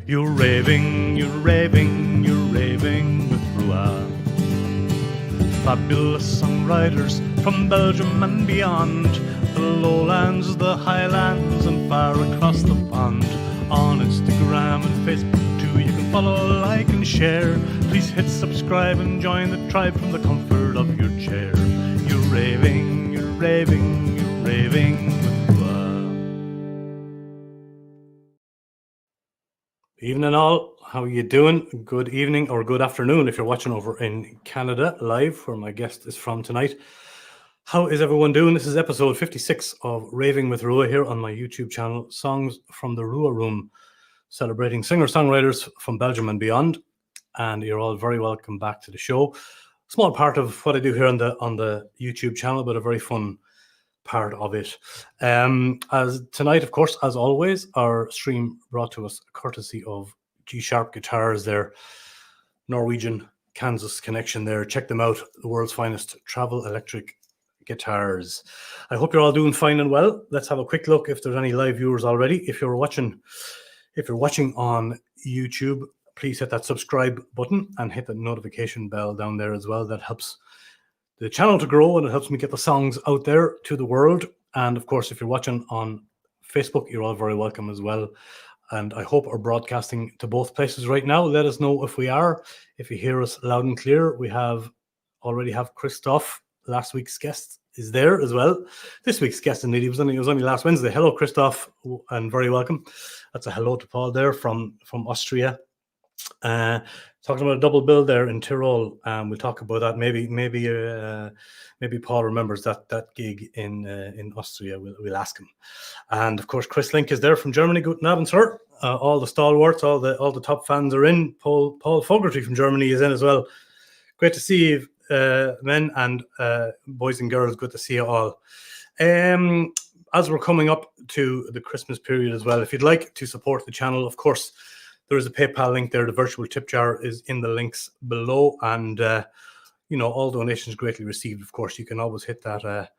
You're raving, you're raving, you're raving with RWR. Fabulous songwriters from Belgium and beyond, the lowlands, the highlands, and far across the pond. On Instagram and Facebook too, you can follow, like and share. Please hit subscribe and join the tribe from the comfort of your chair. You're raving, you're raving, you're raving with Evening all, how are you doing? Good evening or good afternoon if you're watching over in Canada live, where my guest is from tonight. How is everyone doing? This is episode 56 of Raving with RWR here on my YouTube channel, Songs from the RWR Room, celebrating singer-songwriters from Belgium and beyond. And you're all very welcome back to the show. Small part of what I do here on the YouTube channel, but a very fun part of it. As tonight, of course, as always, our stream brought to us courtesy of G-Sharp Guitars, their Norwegian Kansas connection there. Check them out, the world's finest travel electric guitars. I hope you're all doing fine and well. Let's have a quick look if there's any live viewers already. If you're watching on YouTube, please hit that subscribe button and hit the notification bell down there as well. That helps the channel to grow and it helps me get the songs out there to the world. And of course, if you're watching on Facebook, you're all very welcome as well. And I hope we're broadcasting to both places right now. Let us know if we are. If you hear us loud and clear, we already have Christoph, last week's guest, is there as well. This week's guest, indeed, it was only last Wednesday. Hello, Christoph, and very welcome. That's a hello to Paul there from Austria. Talking about a double bill there in Tyrol. We'll talk about that. Maybe Paul remembers that gig in Austria. We'll ask him. And of course, Chris Link is there from Germany. Guten Abend, sir. All the stalwarts, all the top fans are in. Paul Fogarty from Germany is in as well. Great to see you, men and boys and girls. Good to see you all. As we're coming up to the Christmas period as well, if you'd like to support the channel, of course, there is a PayPal link there. The virtual tip jar is in the links below. And, all donations greatly received. Of course, you can always hit that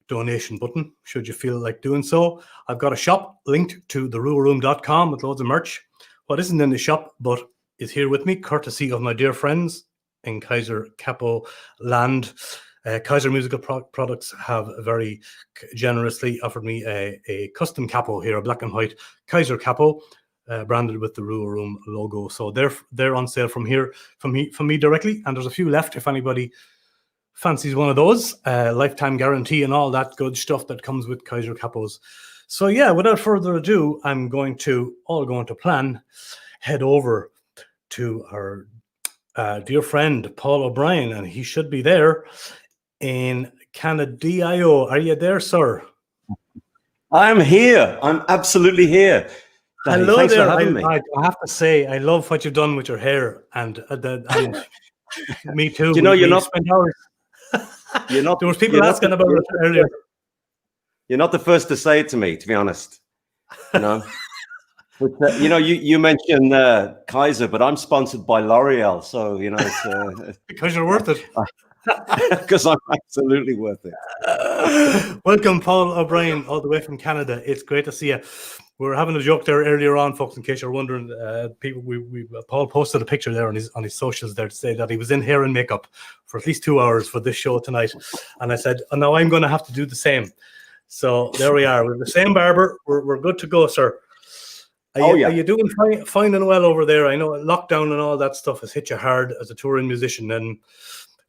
donation button should you feel like doing so. I've got a shop linked to therwrroom.com with loads of merch. What isn't in the shop, but is here with me, courtesy of my dear friends in Kaiser Capo land. Kaiser Musical Products have very generously offered me a custom capo here, a black and white Kaiser capo. Branded with the RWR Room logo. So they're on sale from me directly, and there's a few left if anybody fancies one of those. Lifetime guarantee and all that good stuff that comes with Kaiser Capos. So yeah, without further ado, I'm going to plan, head over to our dear friend Paul O'Brien, and he should be there in Canada. Are you there, sir? I'm here. I'm absolutely here. Hello Thanks there. for having me. I have to say, I love what you've done with your hair, and me too. Do you know you're not? There was people asking about it earlier. You're not the first to say it to me, to be honest. But, you mentioned Kaiser, but I'm sponsored by L'Oreal, so it's because you're worth it. Because I'm absolutely worth it. Welcome, Paul O'Brien, all the way from Canada. It's great to see you. We were having a joke there earlier on, folks, in case you're wondering. Paul posted a picture there on his socials there to say that he was in hair and makeup for at least 2 hours for this show tonight. And I said, oh, no, I'm going to have to do the same. So there we are. We're the same barber. We're good to go, sir. Are you doing fine and well over there? I know lockdown and all that stuff has hit you hard as a touring musician. And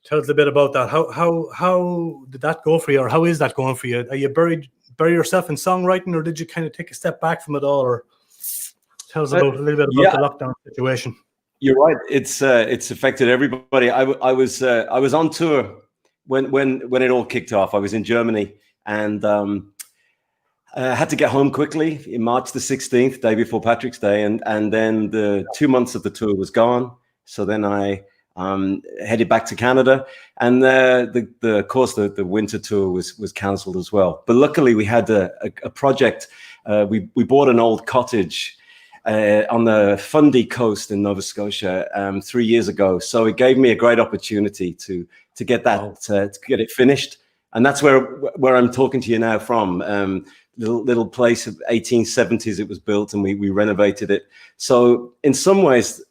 tell us a bit about that. How did that go for you, or how is that going for you? Are you bury yourself in songwriting, or did you kind of take a step back from it all? Or tell us a little bit about the lockdown situation. You're right. It's affected everybody. I was on tour when it all kicked off. I was in Germany and had to get home quickly in March the 16th, day before Patrick's Day, and then the 2 months of the tour was gone. So then I headed back to Canada, and the winter tour was cancelled as well. But luckily, we had a project. We bought an old cottage on the Fundy coast in Nova Scotia 3 years ago. So it gave me a great opportunity to get that to get it finished. And that's where I'm talking to you now from. little place of 1870s. It was built, and we renovated it. So in some ways,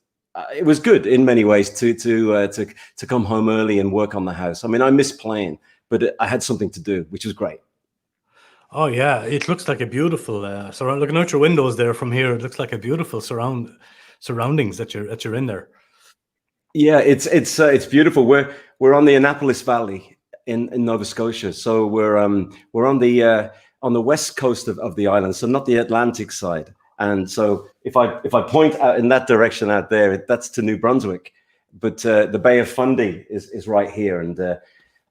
it was good in many ways to come home early and work on the house. I mean, I miss playing, but I had something to do, which was great. Oh yeah, it looks like a beautiful surround. Looking out your windows there from here, it looks like a beautiful surroundings that you're in there. Yeah, it's beautiful. We're on the Annapolis Valley in Nova Scotia, so we're on the west coast of the island, so not the Atlantic side. And so if I point out in that direction out there, that's to New Brunswick, but the Bay of Fundy is right here, and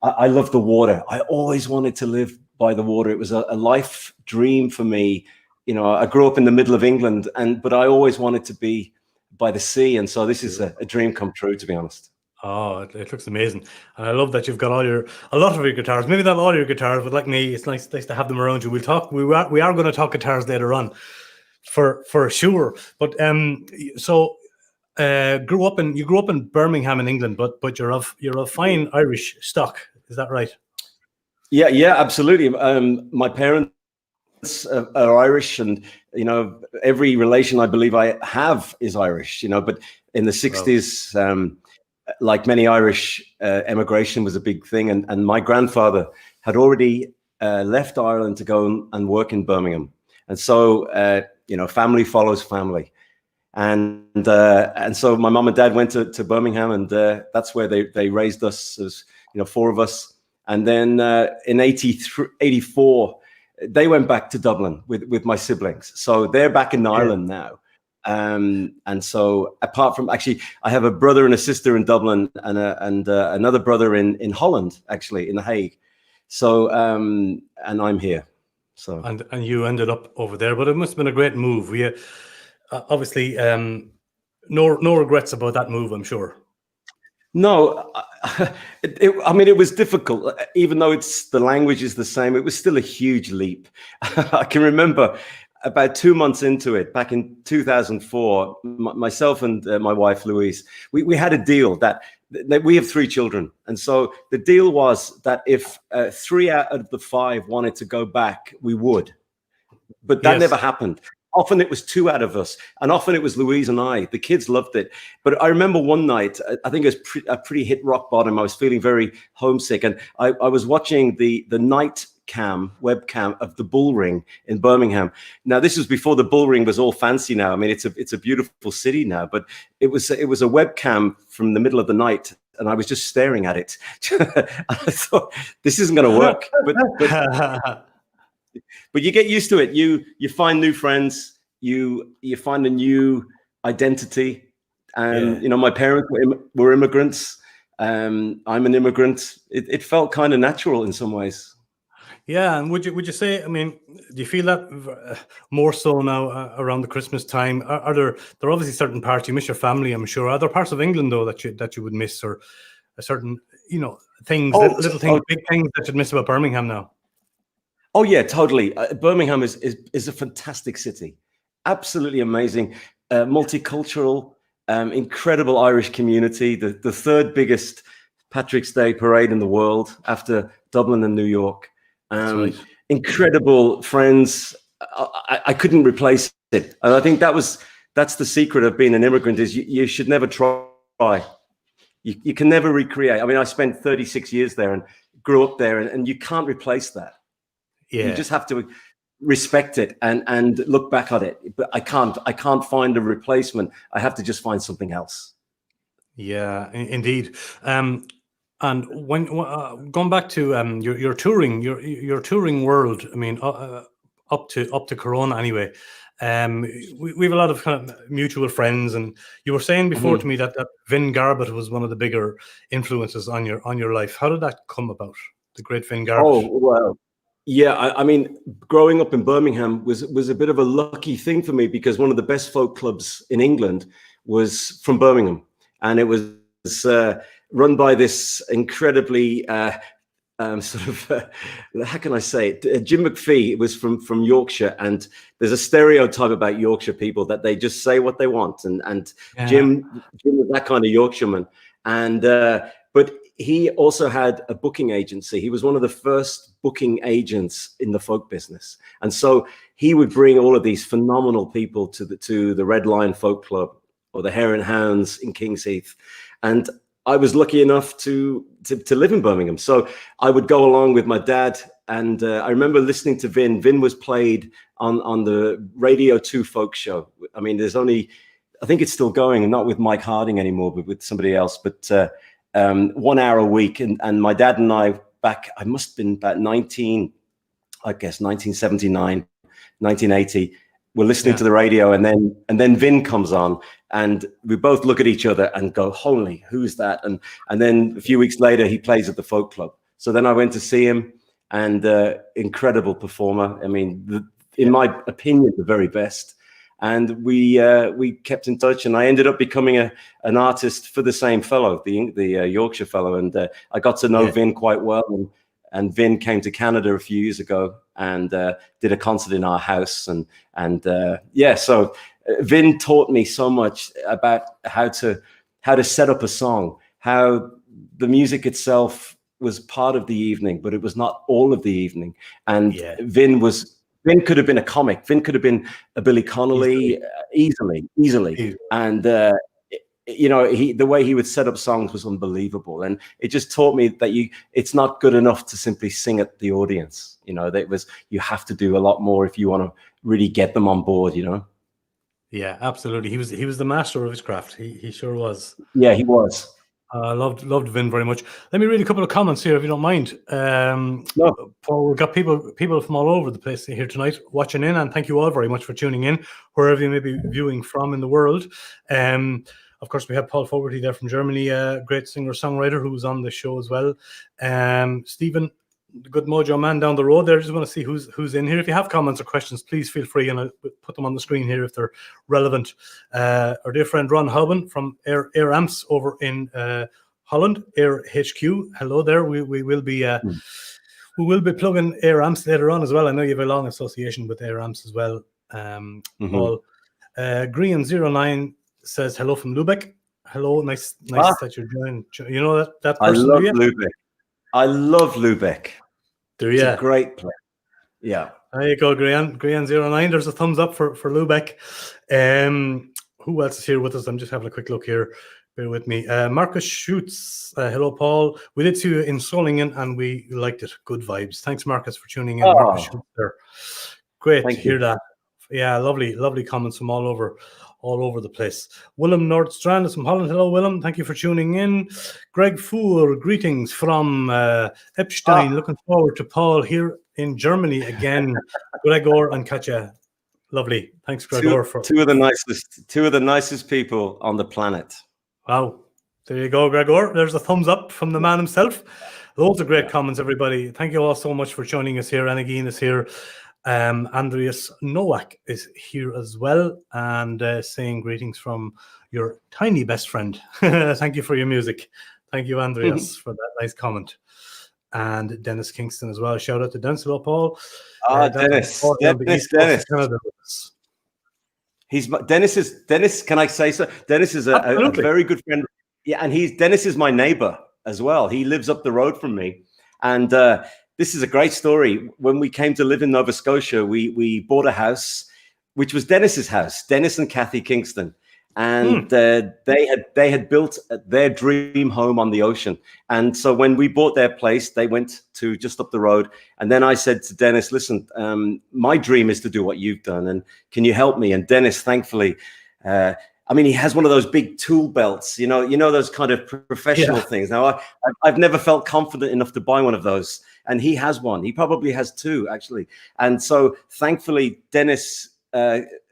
I love the water. I always wanted to live by the water. It was a life dream for me. You know, I grew up in the middle of England, but I always wanted to be by the sea, and so this is a dream come true, to be honest. Oh, it looks amazing, and I love that you've got a lot of your guitars. Maybe not all your guitars, but like me, it's nice to have them around you. We'll talk. We are going to talk guitars later on, for sure. But so you grew up in Birmingham in England, but you're of fine Irish stock. Is that right? Yeah, absolutely. My parents are Irish, and you know, every relation I believe I have is Irish. You know, but in the 60s, like many Irish, emigration was a big thing, and my grandfather had already left Ireland to go and work in Birmingham, and so you know, family follows family, and so my mom and dad went to Birmingham, and that's where they raised us, as you know, 4 of us. And then in 84, they went back to Dublin with my siblings. So they're back in Ireland now. And so apart from, actually, I have a brother and a sister in Dublin, and another brother in Holland, actually, in The Hague. So, and I'm here. So and you ended up over there, but it must have been a great move. We obviously no regrets about that move, I'm sure. No, I mean, it was difficult, even though the language is the same. It was still a huge leap. I can remember about 2 months into it, back in 2004, myself and my wife, Louise, we had a deal that we have 3 children. And so the deal was that if 3 out of the 5 wanted to go back, we would. But that never happened. Often it was 2 out of us, and often it was Louise and I. The kids loved it. But I remember one night, I think it was a pretty hit rock bottom. I was feeling very homesick, and I was watching the night webcam of the Bull Ring in Birmingham. Now, this was before the Bull Ring was all fancy now. I mean, it's a beautiful city now, but it was a webcam from the middle of the night, and I was just staring at it. I thought, this isn't going to work. But you get used to it. You find new friends. You find a new identity. And you know, my parents were immigrants. I'm an immigrant. It felt kind of natural in some ways. Yeah, and would you say? I mean, do you feel that more so now around the Christmas time? Are there are obviously certain parts you miss your family, I'm sure. Are there parts of England though that you would miss, or a certain, you know, things, little things, big things that you'd miss about Birmingham now? Oh yeah, totally. Birmingham is a fantastic city, absolutely amazing, multicultural, incredible Irish community. The 3rd biggest Patrick's Day parade in the world, after Dublin and New York. Right. Incredible friends. I couldn't replace it, and I think that's the secret of being an immigrant, is you should never try. You can never recreate. I mean, I spent 36 years there and grew up there, and you can't replace that. Yeah. You just have to respect it and look back at it. But I can't find a replacement. I have to just find something else. Yeah, indeed. And when going back to your touring, your touring world, I mean, up to Corona anyway. We have a lot of kind of mutual friends, and you were saying before to me that Vin Garbutt was one of the bigger influences on your life. How did that come about? The great Vin Garbutt. Oh well. Yeah, I mean, growing up in Birmingham was a bit of a lucky thing for me, because one of the best folk clubs in England was from Birmingham, and it was run by this incredibly sort of how can I say it? Jim McPhee was from Yorkshire, and there's a stereotype about Yorkshire people that they just say what they want, and Jim was that kind of Yorkshireman, and but he also had a booking agency. He was one of the first booking agents in the folk business. And so he would bring all of these phenomenal people to the Red Lion Folk Club or the Hare and Hounds in Kings Heath. And I was lucky enough to live in Birmingham. So I would go along with my dad. And I remember listening to Vin. Vin was played on the Radio 2 folk show. I mean, I think it's still going, and not with Mike Harding anymore, but with somebody else. But 1 hour a week. And my dad and I I must have been about 1979, 1980. We're listening to the radio, and then Vin comes on, and we both look at each other and go, "Holy, who's that?" And then a few weeks later, he plays at the folk club. So then I went to see him, and incredible performer. I mean, in my opinion, the very best. And we kept in touch, and I ended up becoming an artist for the same fellow, the Yorkshire fellow, and I got to know Vin quite well. And Vin came to Canada a few years ago and did a concert in our house, so Vin taught me so much about how to set up a song, how the music itself was part of the evening, but it was not all of the evening. And Vin could have been a comic. Vin could have been a Billy Connolly easily. And the way he would set up songs was unbelievable. And it just taught me that it's not good enough to simply sing at the audience. You have to do a lot more if you want to really get them on board. Yeah, absolutely. He was the master of his craft. He sure was. Yeah, he was. Loved Vin very much. Let me read a couple of comments here, if you don't mind. No. Paul, we've got people from all over the place here tonight watching in, and thank you all very much for tuning in, wherever you may be viewing from in the world. Of course, we have Paul Fogarty there from Germany, a great singer-songwriter who's on the show as well. Stephen, the good mojo man down the road there. Just want to see who's in here. If you have comments or questions, please feel free, and I'll put them on the screen here if they're relevant. Our dear friend Ron Houben from Air Amps over in Holland, Air HQ. Hello there. We will be plugging Air Amps later on as well. I know you have a long association with Air Amps as well. Paul Green09 says hello from Lubeck. Hello, nice that you're joining. You know that person? I love Lubeck. I love Lubeck. It's a great place. Yeah. There you go, Grian09. There's a thumbs up for Lubeck. Who else is here with us? I'm just having a quick look here. Bear with me. Marcus Schutz. Hello, Paul. We did see you in Solingen and we liked it. Good vibes. Thanks, Marcus, for tuning in. Marcus Schutz there. Great to hear that. Yeah, lovely comments from all over the place. Willem Nordstrand is from Holland. Hello, Willem. Thank you for tuning in. Greg Fuhr, greetings from Epstein. Looking forward to Paul here in Germany again. Gregor and Katja. Lovely. Thanks, Gregor. Two of the nicest people on the planet. Wow. There you go, Gregor. There's a thumbs up from the man himself. Loads of great comments, everybody. Thank you all so much for joining us here. Anagin is here. Andreas Nowak is here as well, and saying greetings from your tiny best friend. Thank you for your music. Thank you, Andreas, for that nice comment. And Dennis Kingston as well. Shout out to Dennis. Hello, Paul. Dennis. Dennis. Can I say so? Dennis is a very good friend. Yeah, and Dennis is my neighbor as well. He lives up the road from me, and this is a great story. When we came to live in Nova Scotia, we bought a house, which was Dennis's house, Dennis and Kathy Kingston. And they had built their dream home on the ocean. And so when we bought their place, they went to just up the road. And then I said to Dennis, listen, my dream is to do what you've done. And can you help me? And Dennis, thankfully, he has one of those big tool belts, you know, those kind of professional things. Now, I've never felt confident enough to buy one of those. And he has one. He probably has two, actually. And so thankfully, Dennis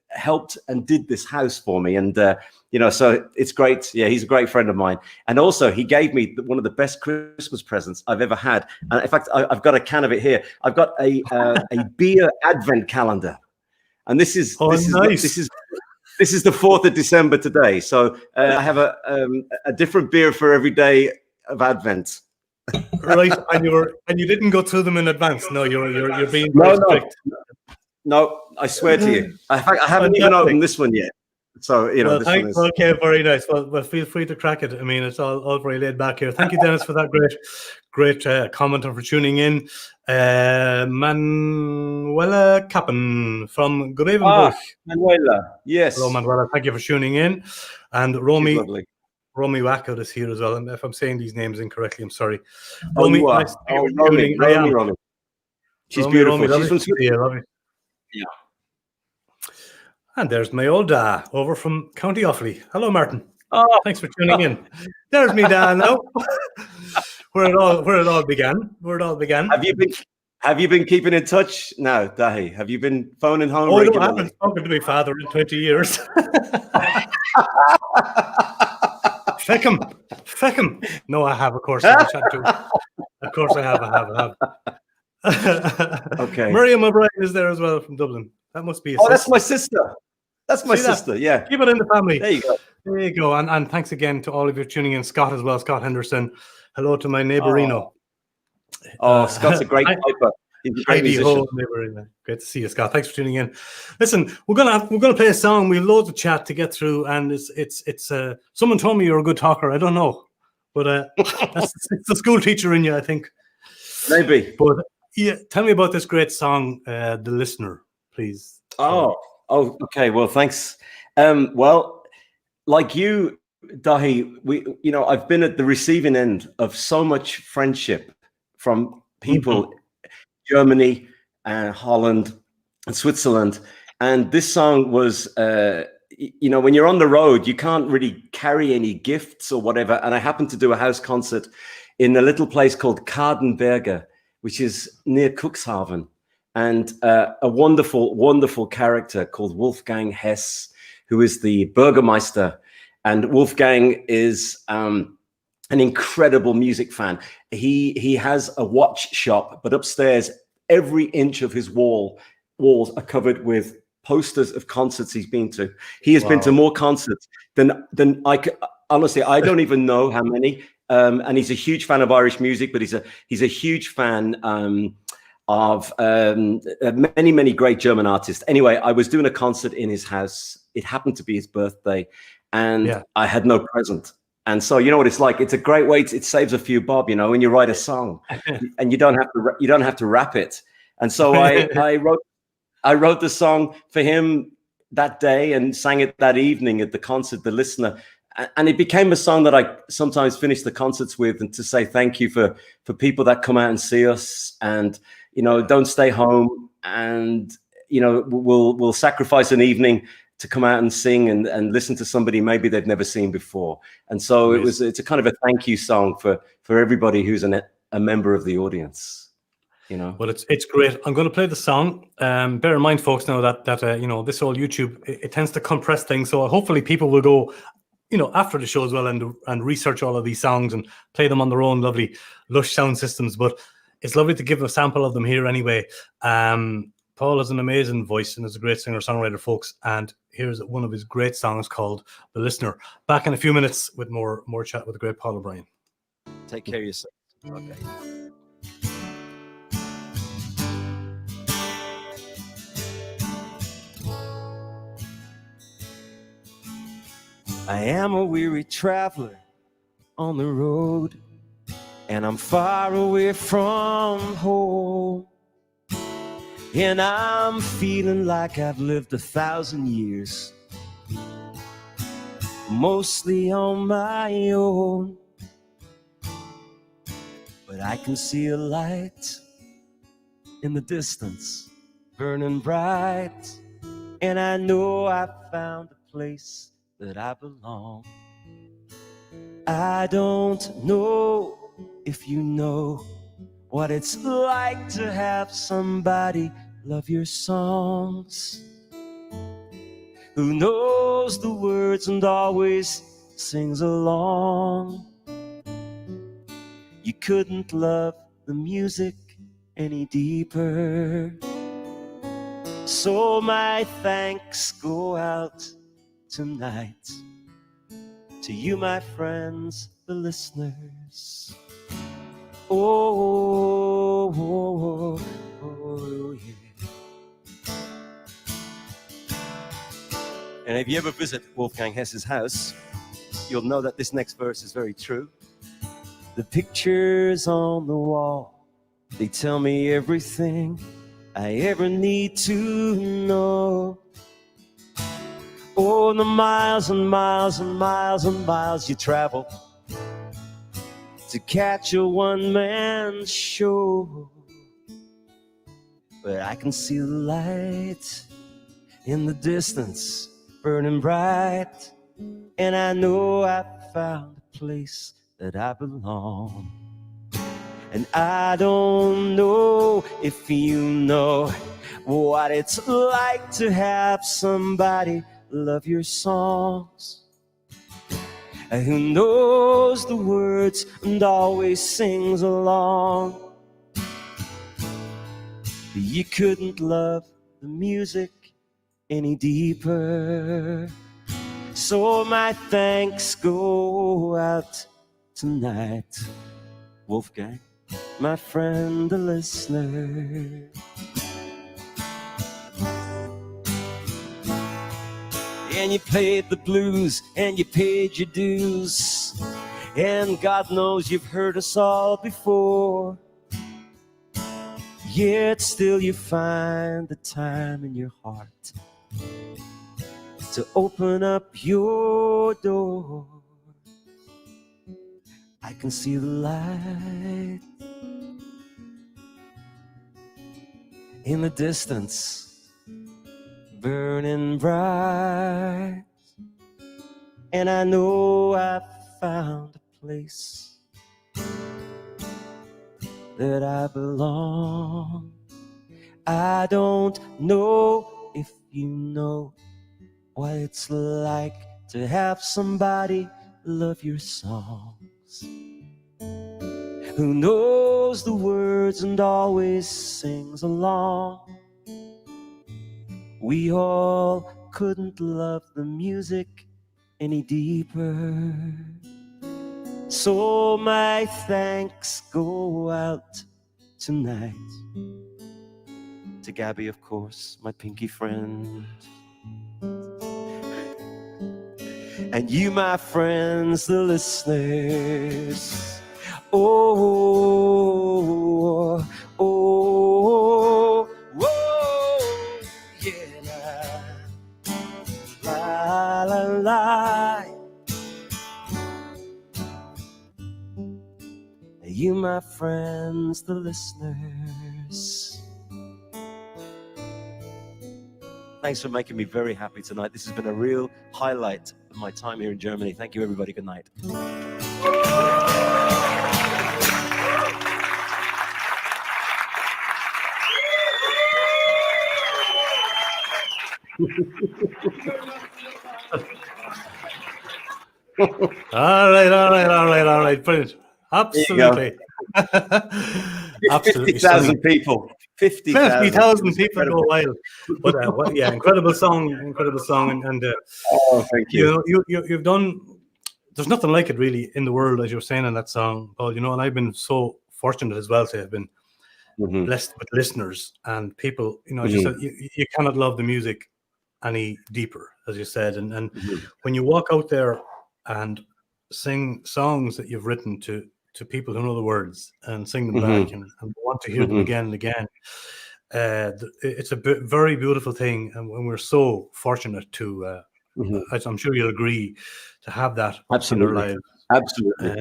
helped and did this house for me. And, so it's great. Yeah, he's a great friend of mine. And also, he gave me one of the best Christmas presents I've ever had. And in fact, I've got a can of it here. I've got a beer advent calendar. And this is nice. This is the 4th of December today. So I have a different beer for every day of Advent. Right, and you didn't go through them in advance. No, you're being very strict. No, I swear to you. In fact, I haven't even opened this one yet. So, Well, this one thanks. is. Okay, very nice. Well, feel free to crack it. I mean, it's all very laid back here. Thank you, Dennis, for that great comment and for tuning in. Manuela Kappen from Grevenbroich. Manuela. Yes. Hello, Manuela. Thank you for tuning in. And She's Romy lovely. Wackett is here as well. And if I'm saying these names incorrectly, I'm sorry. Oh, Romy, you are. nice to see you Romy. tuning in. I am. Romy. She's Romy, beautiful. lovely She's from to see you, lovely. Yeah. And there's my old Da over from County Offaly. Hello, Martin. Oh. Thanks for tuning in. There's me Da now. where it all began. Have you been keeping in touch now, Dahi? Have you been phoning home regularly? No, I haven't spoken to my father in 20 years. Feck him. No, I have, of course. Of course I have. Okay. Miriam O'Brien is there as well from Dublin. That must be that's my sister. That's my sister, yeah. Keep it in the family. There you go. There you go. And thanks again to all of you tuning in. Scott as well, Scott Henderson. Hello to my neighborino. Scott's a great piper. He's a great musician. Neighborino. Great to see you, Scott. Thanks for tuning in. Listen, we're gonna play a song. We have loads of chat to get through, and it's someone told me you're a good talker. I don't know, but it's the school teacher in you, I think. Maybe. But yeah, tell me about this great song, "The Listener," please. Oh, okay. Well, thanks. Well, like you, Dahi, I've been at the receiving end of so much friendship from people, Germany and Holland and Switzerland. And this song was, when you're on the road, you can't really carry any gifts or whatever. And I happened to do a house concert in a little place called Kadenberger, which is near Cuxhaven. And a wonderful, wonderful character called Wolfgang Hess, who is the Burgermeister. And Wolfgang is an incredible music fan. He has a watch shop, but upstairs, every inch of his walls are covered with posters of concerts he's been to. He has been to more concerts than I could. Honestly, I don't even know how many. And he's a huge fan of Irish music, but he's a huge fan of many, many great German artists. Anyway, I was doing a concert in his house. It happened to be his birthday, and I had no present. And so, you know what it's like. It's a great way. It saves a few bob, when you write a song, and you don't have to rap it. And so I wrote the song for him that day and sang it that evening at the concert, The Listener. And it became a song that I sometimes finish the concerts with, and to say thank you for people that come out and see us, and don't stay home, and we'll sacrifice an evening to come out and sing and listen to somebody maybe they've never seen before. And so it's a kind of a thank you song for everybody who's a member of the audience. Well, it's great. I'm going to play the song. Bear in mind, folks, now that this whole YouTube, it tends to compress things. So hopefully people will go, after the show as well, and research all of these songs and play them on their own lovely lush sound systems. But it's lovely to give a sample of them here anyway. Paul has an amazing voice and is a great singer-songwriter, folks. And here's one of his great songs called "The Listener." Back in a few minutes with more chat with the great Paul O'Brien. Take care of yourself. Okay. I am a weary traveler on the road, and I'm far away from home, and I'm feeling like I've lived 1,000 years, mostly on my own. But I can see a light in the distance, burning bright, and I know I found a place that I belong. I don't know if you know what it's like to have somebody love your songs, who knows the words and always sings along. You couldn't love the music any deeper, so my thanks go out tonight to you, my friends, the listeners. Oh, yeah. And if you ever visit Wolfgang Hess's house, you'll know that this next verse is very true. The pictures on the wall, they tell me everything I ever need to know. Oh, the miles and miles and miles and miles you travel to catch a one-man show. But I can see the light in the distance burning bright, and I know I've found a place that I belong. And I don't know if you know what it's like to have somebody love your songs, who knows the words and always sings along. You couldn't love the music any deeper, so my thanks go out tonight, Wolfgang, my friend, the listener. And you played the blues and you paid your dues, and God knows you've heard us all before. Yet still you find the time in your heart to open up your door. I can see the light in the distance burning bright, and I know I found a place that I belong. I don't know if you know what it's like to have somebody love your songs, who knows the words and always sings along. We all couldn't love the music any deeper, so my thanks go out tonight to Gabby, of course, my pinky friend, and you, my friends, the listeners. Oh, oh, oh, yeah, la, la, la. You, my friends, the listeners. Thanks for making me very happy tonight. This has been a real highlight of my time here in Germany. Thank you, everybody. Good night. All right. Brilliant. Absolutely. Absolutely. 50,000 people. 50,000 people go wild. But yeah, incredible song, and oh, thank you. You've done. There's nothing like it really in the world, as you were saying in that song, Paul. And I've been so fortunate as well to have been blessed with listeners and people. As you said, you cannot love the music any deeper, as you said, and when you walk out there and sing songs that you've written to people who know the words and sing them back and want to hear them again and again, it's a very beautiful thing, and we're so fortunate to as I'm sure you'll agree, to have that in our lives. Absolutely.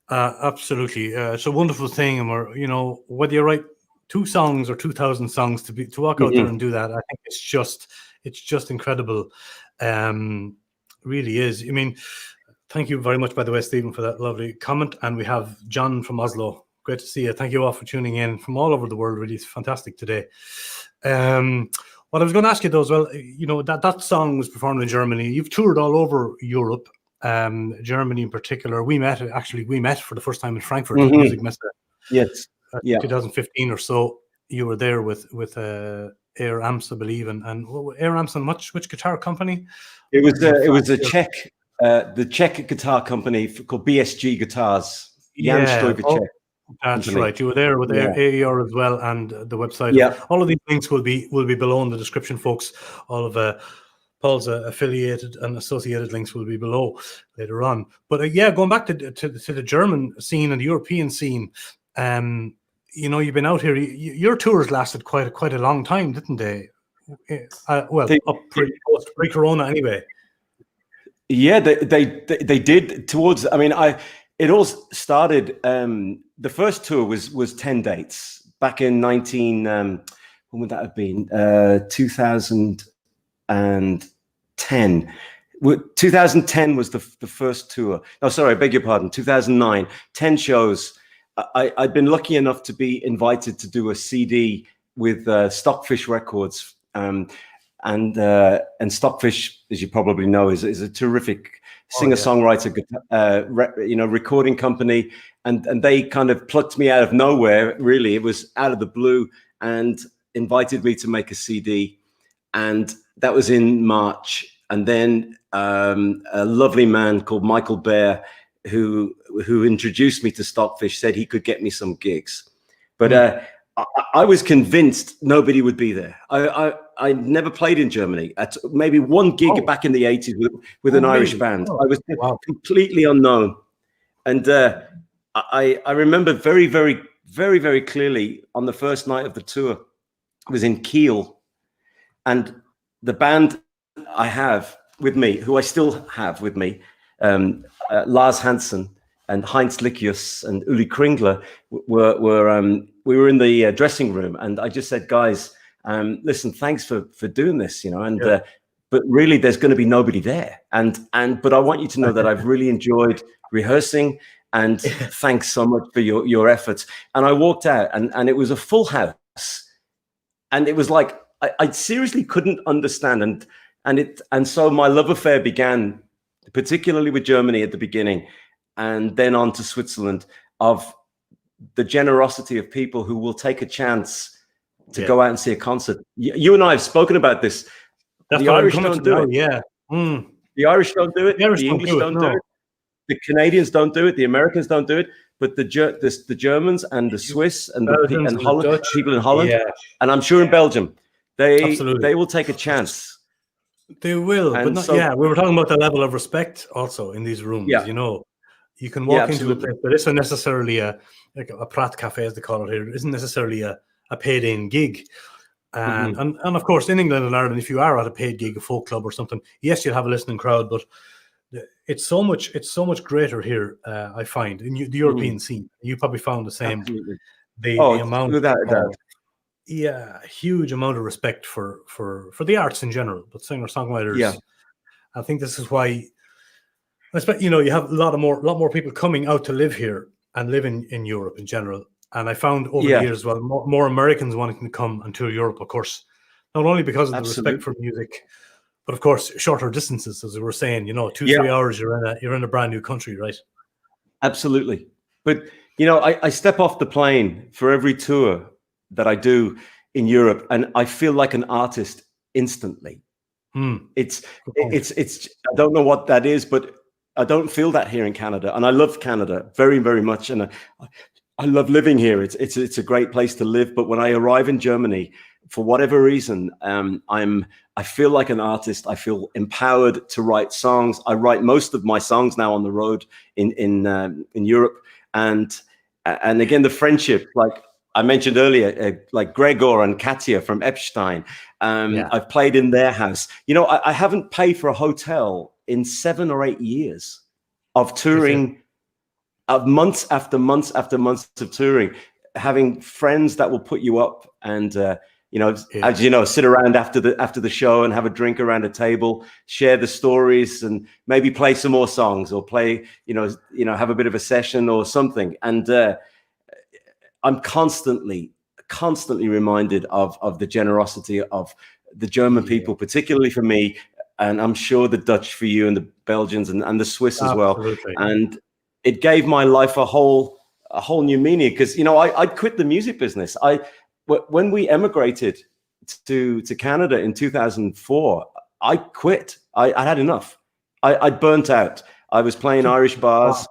Absolutely. It's a wonderful thing, and we're whether you write 2 songs or 2,000 songs, to walk out there and do that, I think it's just incredible. Really is. I mean, thank you very much, by the way, Stephen, for that lovely comment. And we have John from Oslo. Great to see you. Thank you all for tuning in from all over the world. Really, it's fantastic today. What I was going to ask you though as well, that song was performed in Germany. You've toured all over Europe, Germany in particular. We met for the first time in Frankfurt at Music Messe. Yes. 2015 or so. You were there with Air Amps, I believe, and Air Amps and which guitar company? It was a Czech, the Czech guitar company called BSG Guitars. Jan Stoiber Czech. That's company. right. You were there with Yeah. AER as well, and the website. Yeah. All of these links will be below in the description, folks. All of Paul's affiliated and associated links will be below later on. But yeah, going back to the German scene and the European scene, you've been out here. Your tours lasted quite a long time, didn't they? Up pre-Corona anyway. Yeah, they did towards. I mean, it all started. The first tour was 10 dates back in when would that have been? 2010. 2010 was the first tour. No, sorry, I beg your pardon. 2009, 10 shows. I'd been lucky enough to be invited to do a CD with Stockfish Records. And Stockfish, as you probably know, is a terrific singer-songwriter, recording company, and they kind of plucked me out of nowhere. Really, it was out of the blue, and invited me to make a CD, and that was in March. And then a lovely man called Michael Baer, who introduced me to Stockfish, said he could get me some gigs, but. I was convinced nobody would be there. I never played in Germany. At maybe one gig back in the 80s with an Irish band. I was completely unknown. And I remember very, very, very, very clearly on the first night of the tour, I was in Kiel. And the band I have with me, who I still have with me, Lars Hansen and Heinz Lickius and Uli Kringler we were in the dressing room, and I just said, guys, listen, thanks for doing this, but really there's going to be nobody there. But I want you to know that I've really enjoyed rehearsing, and thanks so much for your efforts. And I walked out, and it was a full house, and it was like, I seriously couldn't understand. And so my love affair began, particularly with Germany at the beginning, and then on to Switzerland, of the generosity of people who will take a chance to go out and see a concert. You and I have spoken about this. That's the Irish don't do it. Yeah. The Irish don't do it. The English don't do it. The Canadians don't do it. The Americans don't do it. But the Germans and the Swiss and the Holland, people in Holland, and I'm sure in Belgium, they will take a chance. They will, but not. We were talking about the level of respect also in these rooms. You can walk into a place that isn't necessarily a Prat Cafe, as they call it here. It isn't necessarily a paid-in gig. And of course, in England and Ireland, if you are at a paid gig, a folk club or something, yes, you'll have a listening crowd, but it's so much greater here, I find, in the European scene. You probably found the same. Absolutely. The amount huge amount of respect for the arts in general, but singer-songwriters. I think this is why. You have a lot more people coming out to live here and live in Europe in general. And I found over the years, more Americans wanting to come and tour Europe, of course, not only because of the respect for music, but of course, shorter distances, as we were saying, 2-3 hours, you're in a brand new country, right? Absolutely. But, I step off the plane for every tour that I do in Europe, and I feel like an artist instantly. It's I don't know what that is, but I don't feel that here in Canada, and I love Canada very, very much, and I love living here. It's a great place to live. But when I arrive in Germany, for whatever reason, I feel like an artist. I feel empowered to write songs. I write most of my songs now on the road in Europe, and again the friendship, like I mentioned earlier, like Gregor and Katya from Epstein. I've played in their house. I haven't paid for a hotel in 7 or 8 years of touring, of months after months after months of touring, having friends that will put you up and, as you know, sit around after the show and have a drink around a table, share the stories, and maybe play some more songs or play, have a bit of a session or something. And I'm constantly reminded of the generosity of the German people, particularly for me. And I'm sure the Dutch for you, and the Belgians and the Swiss as well. And it gave my life a whole new meaning, because I quit the music business. When we emigrated to Canada in 2004, I quit. I had enough. I burnt out. I was playing Irish bars,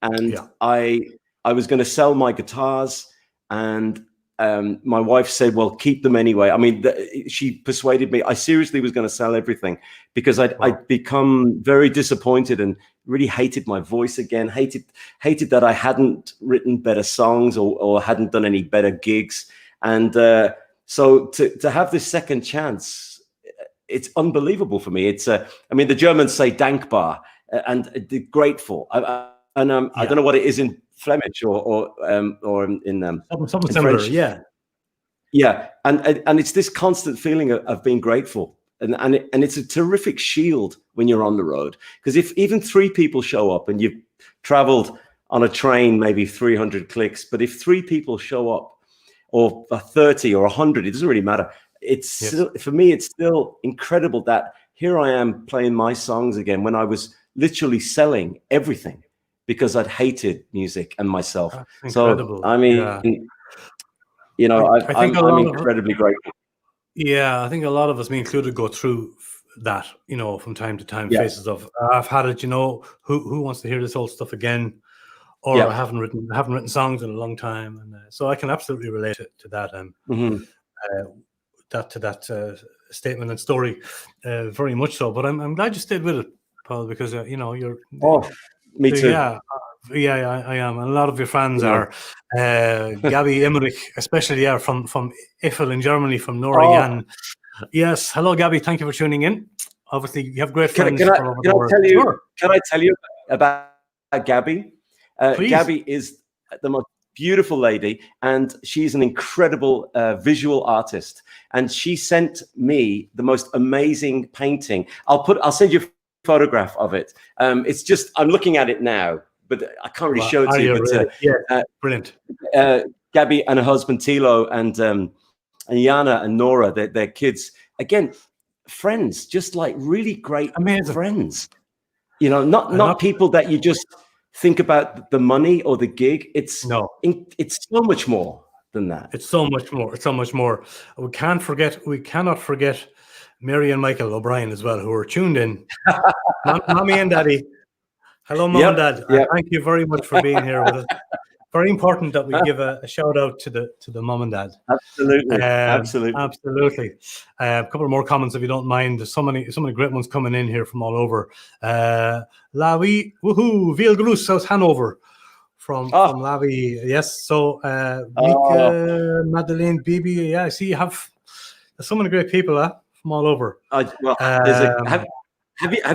and I I was going to sell my guitars, and my wife said, well, keep them anyway. I mean, she persuaded me. I seriously was going to sell everything because I'd become very disappointed and really hated my voice again, hated that I hadn't written better songs or hadn't done any better gigs. And so to have this second chance, it's unbelievable for me. It's, I mean, the Germans say dankbar, and grateful. I don't know what it is in Flemish or in something similar, French. Yeah, and it's this constant feeling of being grateful, and it's a terrific shield when you're on the road, because if even 3 people show up and you've traveled on a train maybe 300 clicks, but if 3 people show up, or 30 or 100, it doesn't really matter. It's still, for me, it's still incredible that here I am playing my songs again when I was literally selling everything because I'd hated music and myself. So, I mean, you know, I'm incredibly grateful. Yeah, I think a lot of us, me included, go through that, you know, from time to time, phases of, I've had it, you know, who wants to hear this old stuff again? Or I haven't written songs in a long time. And so I can absolutely relate to that. That statement and story, very much so. But I'm glad you stayed with it, Paul, because you know you're. Oh, me too. Yeah, I am, and a lot of your fans are. Gabby Emmerich, especially from Iffel in Germany, from Nora Jan. Yes, hello, Gabby. Thank you for tuning in. Obviously, you have great friends. Can I tell you about Gabby? Gabby is the most beautiful lady, and she's an incredible visual artist, and she sent me the most amazing painting. I'll send you a photograph of it. It's just, I'm looking at it now, but I can't really show it to you. But brilliant. Gabby and her husband Tilo and Yana and Nora, their kids, again, friends, just like really great friends. You know, not people that you just think about the money or the gig. It's so much more than that. It's so much more. It's so much more. We cannot forget Mary and Michael O'Brien as well, who are tuned in. Mommy and Daddy. Hello, Mom and Dad. Thank you very much for being here with us. Very important that we give a shout out to the Mom and Dad. Absolutely, absolutely. A couple of more comments, if you don't mind. There's so many great ones coming in here from all over. Lavi, woohoo, Viel Grus, South Hanover, from Lavi. Yes, so Mika, Madeleine, Bibi. Yeah, I see you have so many great people from all over. Have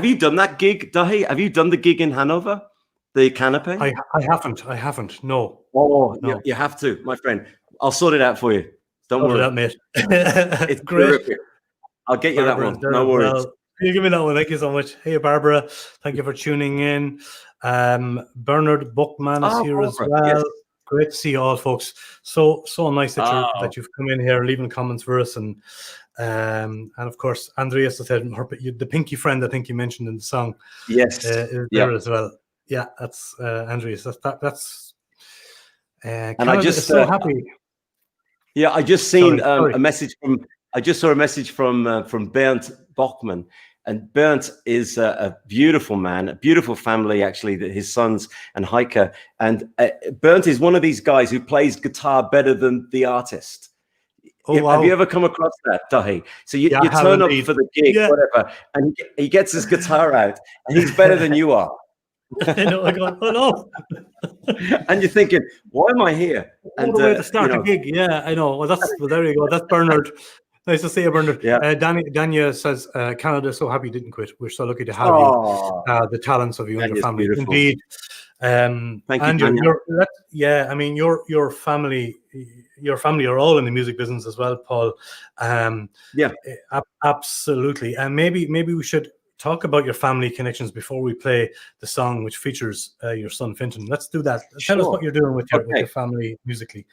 you done that gig, Dahi? Have you done the gig in Hanover? The canopy? I haven't. No. Oh, no. You have to, my friend. I'll sort it out for you. Don't worry. That, mate. It's great. I'll get you Barbara, that one. No worries. Well, you give me that one. Thank you so much. Hey, Barbara. Thank you for tuning in. Bernard Buckman is here as well. Yes. Great to see you all, folks. So nice that you've come in here, leaving comments for us, and of course, Andreas said the pinky friend. I think you mentioned in the song. Yes, is there as well. Yeah, that's Andreas. That's and I just so happy. Yeah, I just seen a message from. I just saw a message from Bernd Bockman, and Bernd is a beautiful man, a beautiful family actually. His sons and Heike, and Bernd is one of these guys who plays guitar better than the artist. Have you ever come across that, Dahi? So you turn up for the gig, whatever, and he gets his guitar out, and he's better than you are. I know, I go, oh no. And you're thinking, why am I here? And way to start a gig. Yeah, I know. Well, there you go. That's Bernard. Nice to see you, Bernard. Yeah. Dania says, Canada so happy didn't quit. We're so lucky to have you. The talents of you and your family. Beautiful. Indeed. Thank and you, I mean, your family are all in the music business as well, Paul. Absolutely. And maybe we should talk about your family connections before we play the song which features your son Fintan. Let's do that. Tell us what you're doing with your family musically.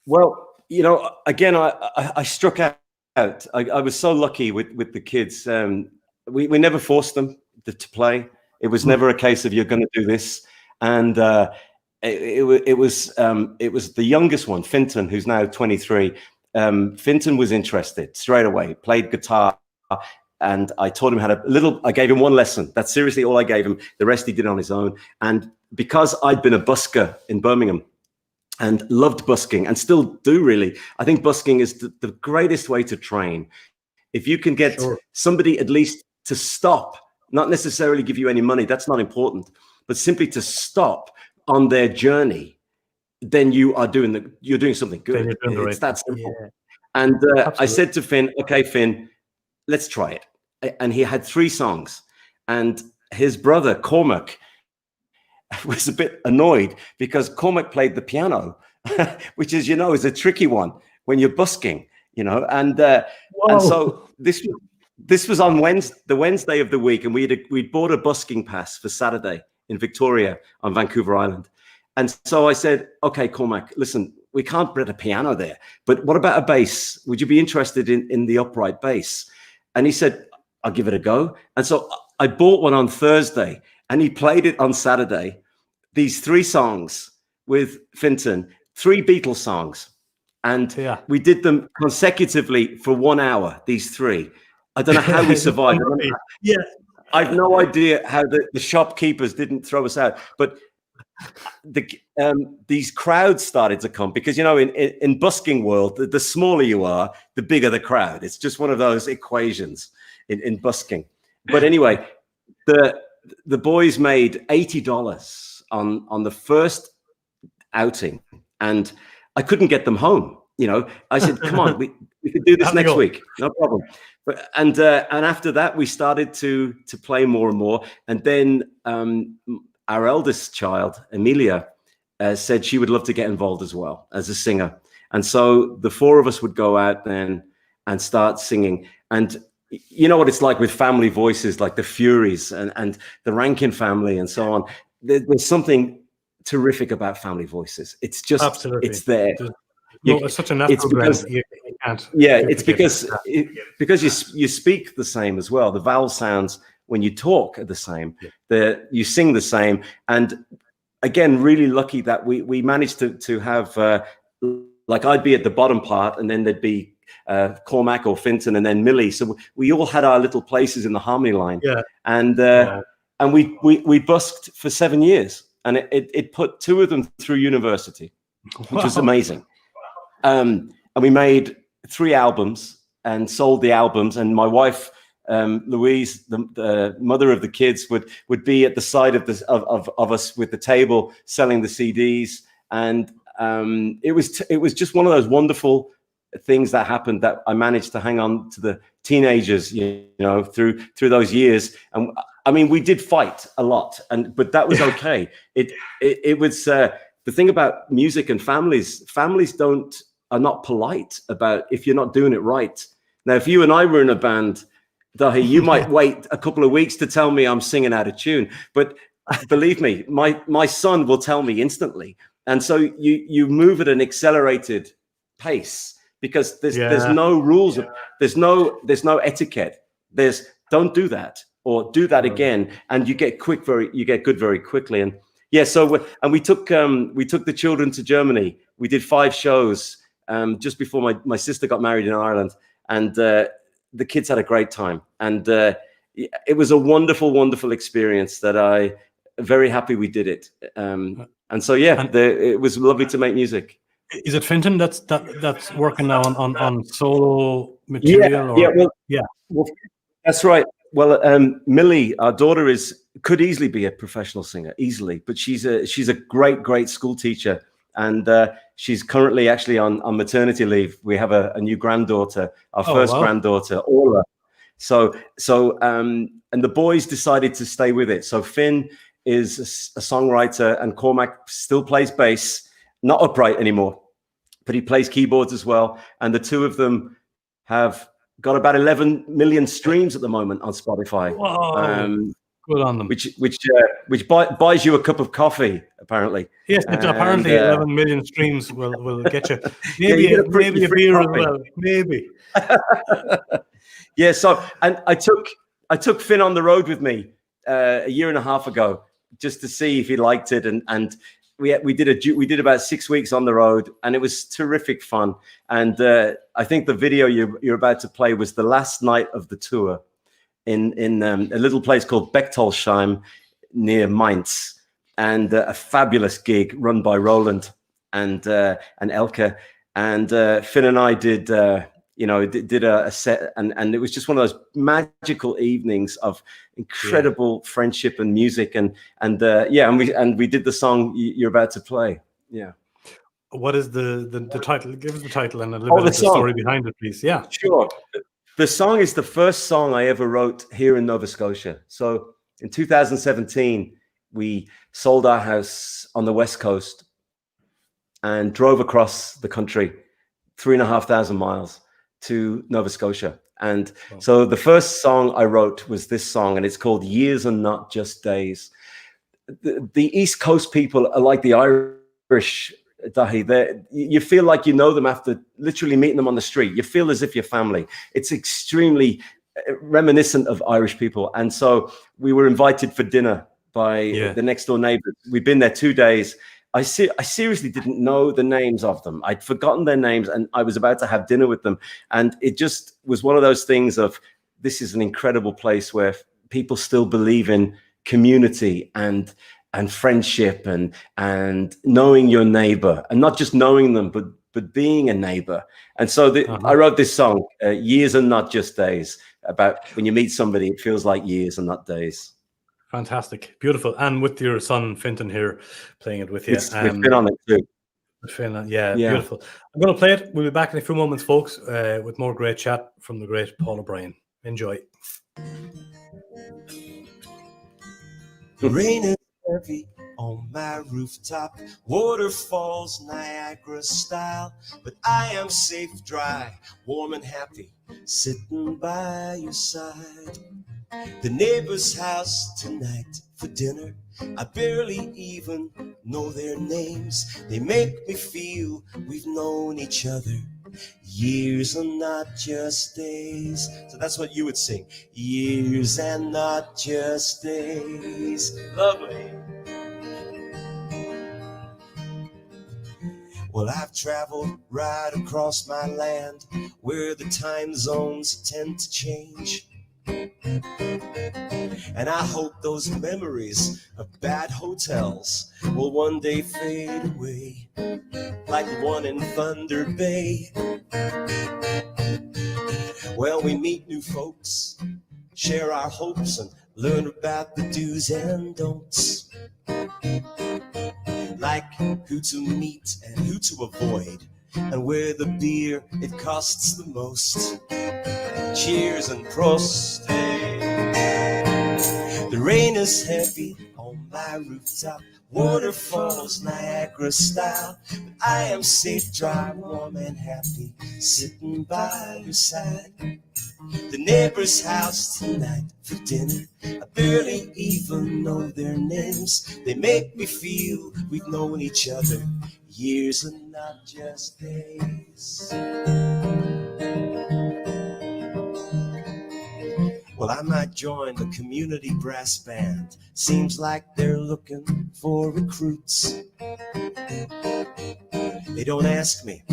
Well, you know, again, I struck out. I was so lucky with the kids. We never forced them to play. It was never a case of you're going to do this. And it was the youngest one, Fintan, who's now 23. Fintan was interested straight away. Played guitar. And I taught him I gave him one lesson. That's seriously all I gave him. The rest he did on his own. And because I'd been a busker in Birmingham and loved busking and still do really, I think busking is the greatest way to train. If you can get somebody at least to stop, not necessarily give you any money, that's not important, but simply to stop on their journey, then you're doing something good. It's that simple. Yeah. And I said to Finn, okay, Finn, let's try it. And he had 3 songs, and his brother Cormac was a bit annoyed because Cormac played the piano, which is, is a tricky one when you're busking, and so this was on the Wednesday of the week, and we'd bought a busking pass for Saturday in Victoria on Vancouver Island. And so I said, okay, Cormac, listen, we can't put a piano there, but what about a bass? Would you be interested in the upright bass? And he said, I'll give it a go. And so I bought one on Thursday, and he played it on Saturday. These 3 songs with Finton, 3 Beatles songs. And we did them consecutively for 1 hour, these 3. I don't know how we survived. I have no idea how the shopkeepers didn't throw us out. But these crowds started to come because, in busking world, the smaller you are, the bigger the crowd. It's just one of those equations in busking. But anyway, the boys made $80 on the first outing, and I couldn't get them home. I said, come on, we could do this next week, no problem. But and after that, we started to play more and more. And then our eldest child, Amelia, said she would love to get involved as well as a singer. And so the 4 of us would go out then and start singing. And you know what it's like with family voices, like the Furies and the Rankin family and so on. There's something terrific about family voices. It's just, it's there. It's such a natural blend. You can't. Yeah, it's because you speak the same as well. The vowel sounds when you talk are the same. You sing the same. And again, really lucky that we managed to have like I'd be at the bottom part, and then there'd be Cormac or Finton, and then Millie. So we all had our little places in the harmony line. Yeah. And we busked for 7 years, and it put 2 of them through university, which was amazing. And we made 3 albums and sold the albums. And my wife, Louise, the mother of the kids, would be at the side of us with the table selling the CDs. And it was just one of those wonderful things that happened, that I managed to hang on to the teenagers, through those years. And I mean, we did fight a lot, but that was okay. It was the thing about music and families are not polite about if you're not doing it right. Now, if you and I were in a band, Dahi, you might wait a couple of weeks to tell me I'm singing out of tune, but believe me, my son will tell me instantly. And so you move at an accelerated pace because there's no rules, there's no etiquette. There's don't do that or do that again, and you get good very quickly. And so we took the children to Germany. We did 5 shows just before my sister got married in Ireland, and the kids had a great time. And it was a wonderful, wonderful experience that I'm very happy we did it. And so it was lovely to make music. Is it Finton that's working now on solo material? Well, that's right. Well, Millie, our daughter, could easily be a professional singer, easily, but she's a great school teacher, and she's currently actually on maternity leave. We have a new granddaughter, our first granddaughter, Aura. So and the boys decided to stay with it. So Finn is a songwriter, and Cormac still plays bass, not upright anymore, but he plays keyboards as well. And the 2 of them have got about 11 million streams at the moment on Spotify. Whoa. Good on them. Which buys you a cup of coffee, apparently. Yes, apparently 11 million streams will get you. Maybe a beer as well. Maybe. Yeah. So, and I took Finn on the road with me a year and a half ago just to see if he liked it, and we did about 6 weeks on the road, and it was terrific fun. And I think the video you're about to play was the last night of the tour in a little place called Bechtolsheim near Mainz. and a fabulous gig run by Roland and Elke. And Finn and I did a set, and it was just one of those magical evenings of incredible friendship and music, and we did the song you're about to play. Yeah. What is the title? Give us the title and a little bit of the story behind it, please. Yeah. Sure. The song is the first song I ever wrote here in Nova Scotia. So in 2017, we sold our house on the West Coast and drove across the country 3,500 miles to Nova Scotia. And so the first song I wrote was this song, and it's called Years and Not Just Days. The East Coast people are like the Irish, Dahi. You feel like you know them after literally meeting them on the street. You feel as if you're family. It's extremely reminiscent of Irish people. And so we were invited for dinner by the next door neighbors. We'd been there 2 days. I seriously didn't know the names of them. I'd forgotten their names, and I was about to have dinner with them. And it just was one of those things of, this is an incredible place where people still believe in community and friendship and knowing your neighbor, and not just knowing them, but being a neighbor. And so I wrote this song, Years and Not Just Days, about when you meet somebody, it feels like years and not days. Fantastic, beautiful, and with your son Fintan here playing it with you. We've been on it too. Finn, yeah, beautiful. I'm going to play it. We'll be back in a few moments, folks, with more great chat from the great Paul O'Brien. Enjoy. The rain is heavy on my rooftop, waterfalls Niagara style, but I am safe, dry, warm and happy, sitting by your side. The neighbor's house tonight for dinner, I barely even know their names. They make me feel we've known each other years and not just days. So that's what you would sing, years and not just days. Lovely. Well, I've traveled right across my land where the time zones tend to change. And I hope those memories of bad hotels will one day fade away, like the one in Thunder Bay. Well, we meet new folks, share our hopes, and learn about the do's and don'ts, like who to meet and who to avoid, and where the beer, it costs the most. Cheers and Prost. The rain is heavy on my rooftop, waterfalls Niagara style, but I am safe, dry, warm and happy, sitting by your side. The neighbor's house tonight for dinner, I barely even know their names. They make me feel we've known each other years and not just days. Well, I might join the community brass band. Seems like they're looking for recruits. They don't ask me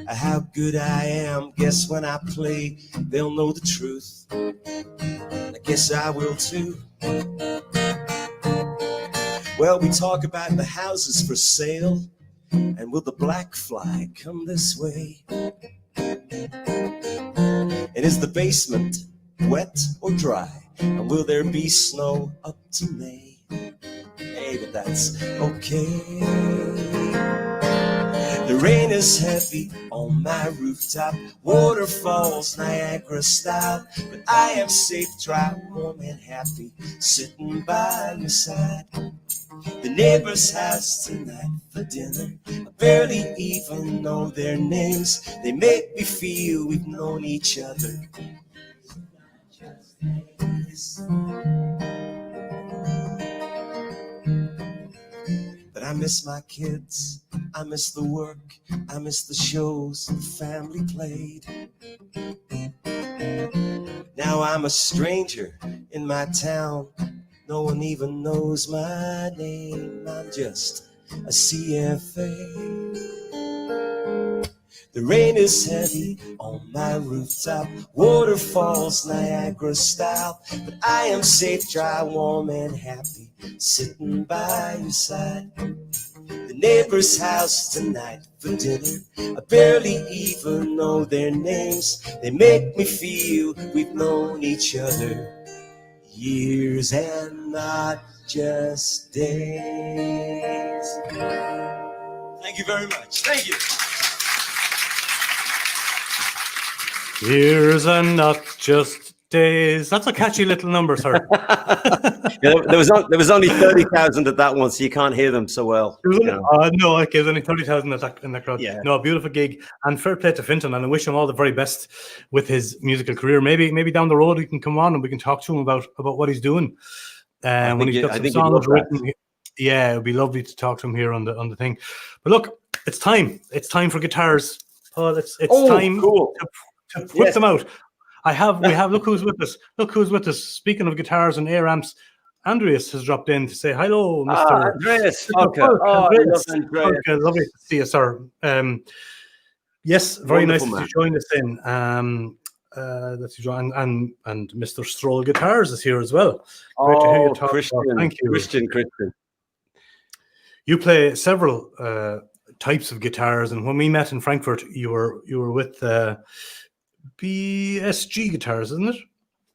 how good I am. Guess when I play, they'll know the truth. I guess I will too. Well, we talk about the houses for sale, and will the black fly come this way? And is the basement wet or dry? And will there be snow up to May? Hey, but that's okay. The rain is heavy on my rooftop, waterfalls Niagara style, but I am safe, dry, warm and happy, sitting by your side. The neighbor's house tonight for dinner, I barely even know their names. They make me feel we've known each other. But I miss my kids, I miss the work, I miss the shows the family played. Now I'm a stranger in my town, no one even knows my name. I'm just a CFA. The rain is heavy on my rooftop, waterfalls Niagara style, but I am safe, dry, warm and happy, sitting by your side. The neighbor's house tonight for dinner. I barely even know their names. They make me feel we've known each other years and not just days. Thank you very much. Thank you. Years and not just days. That's a catchy little number, sir. There was only 30,000 at that one, so you can't hear them so well. No, okay, there's only 30,000 in that crowd. Yeah. No, beautiful gig, and fair play to Fintan, and I wish him all the very best with his musical career. Maybe down the road he can come on and we can talk to him about what he's doing. When he's got some songs written. Yeah, it'd be lovely to talk to him here on the thing. But look, it's time. It's time for guitars, Paul. It's time to whip them out. We have. Look who's with us. Look who's with us. Speaking of guitars and air amps, Andreas has dropped in to say hello, Mr. Andreas. Okay. Andreas. Okay, lovely to see you, sir. Yes, very nice that you joined us in. That you joined, and Mr. Stroll Guitars is here as well. Great to hear you talk. Christian, thank you, Christian. You play several types of guitars, and when we met in Frankfurt, you were with BSG guitars, isn't it?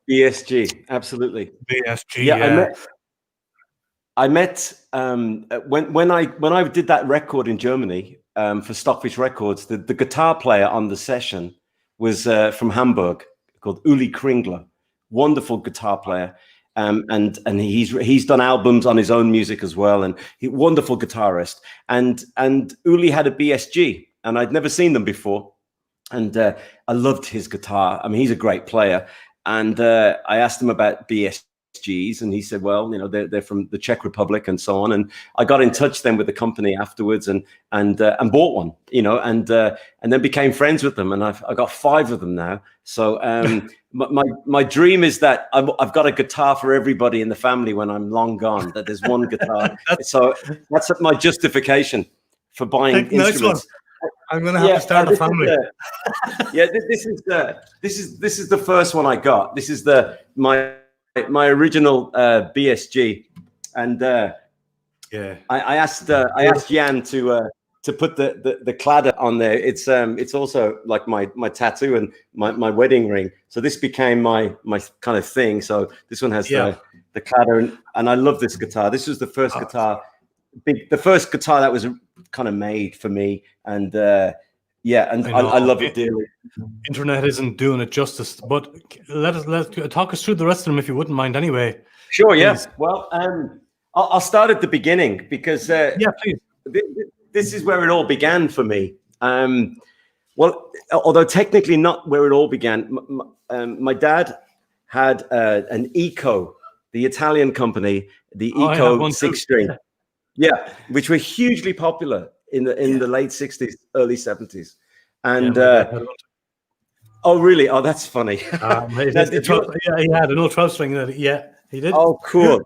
BSG, absolutely. BSG. Yeah. I met when I did that record in Germany for Stockfish Records. The guitar player on the session was from Hamburg, called Uli Kringler. Wonderful guitar player. And he's done albums on his own music as well, and wonderful guitarist. And Uli had a BSG, and I'd never seen them before, and I loved his guitar. I mean, he's a great player. And I asked him about BSGs, and he said, "Well, they're from the Czech Republic and so on." And I got in touch then with the company afterwards, and bought one, and then became friends with them. And I got 5 of them now. So my dream is that I've got a guitar for everybody in the family when I'm long gone. That there's one guitar. So that's my justification for buying instruments. Nice one. I'm going to have to start a family. This is the first one I got. This is my original BSG, and I asked Jan to put the cladder on there. It's also like my tattoo and my wedding ring. So this became my kind of thing. So this one has the cladder, and I love this guitar. This was the first guitar. The first guitar that was kind of made for me, and I love it dearly. Internet isn't doing it justice, but let's talk us through the rest of them if you wouldn't mind. Anyway, sure. Yeah. Well, I'll start at the beginning because please. This is where it all began for me. Well, although technically not where it all began. My dad had an Eco, the Italian company, the Eco 6-string. Yeah, which were hugely popular in the late 60s, early 70s. And oh, really? Oh, that's funny. He had an old 12-string. Yeah, he did. Oh, cool.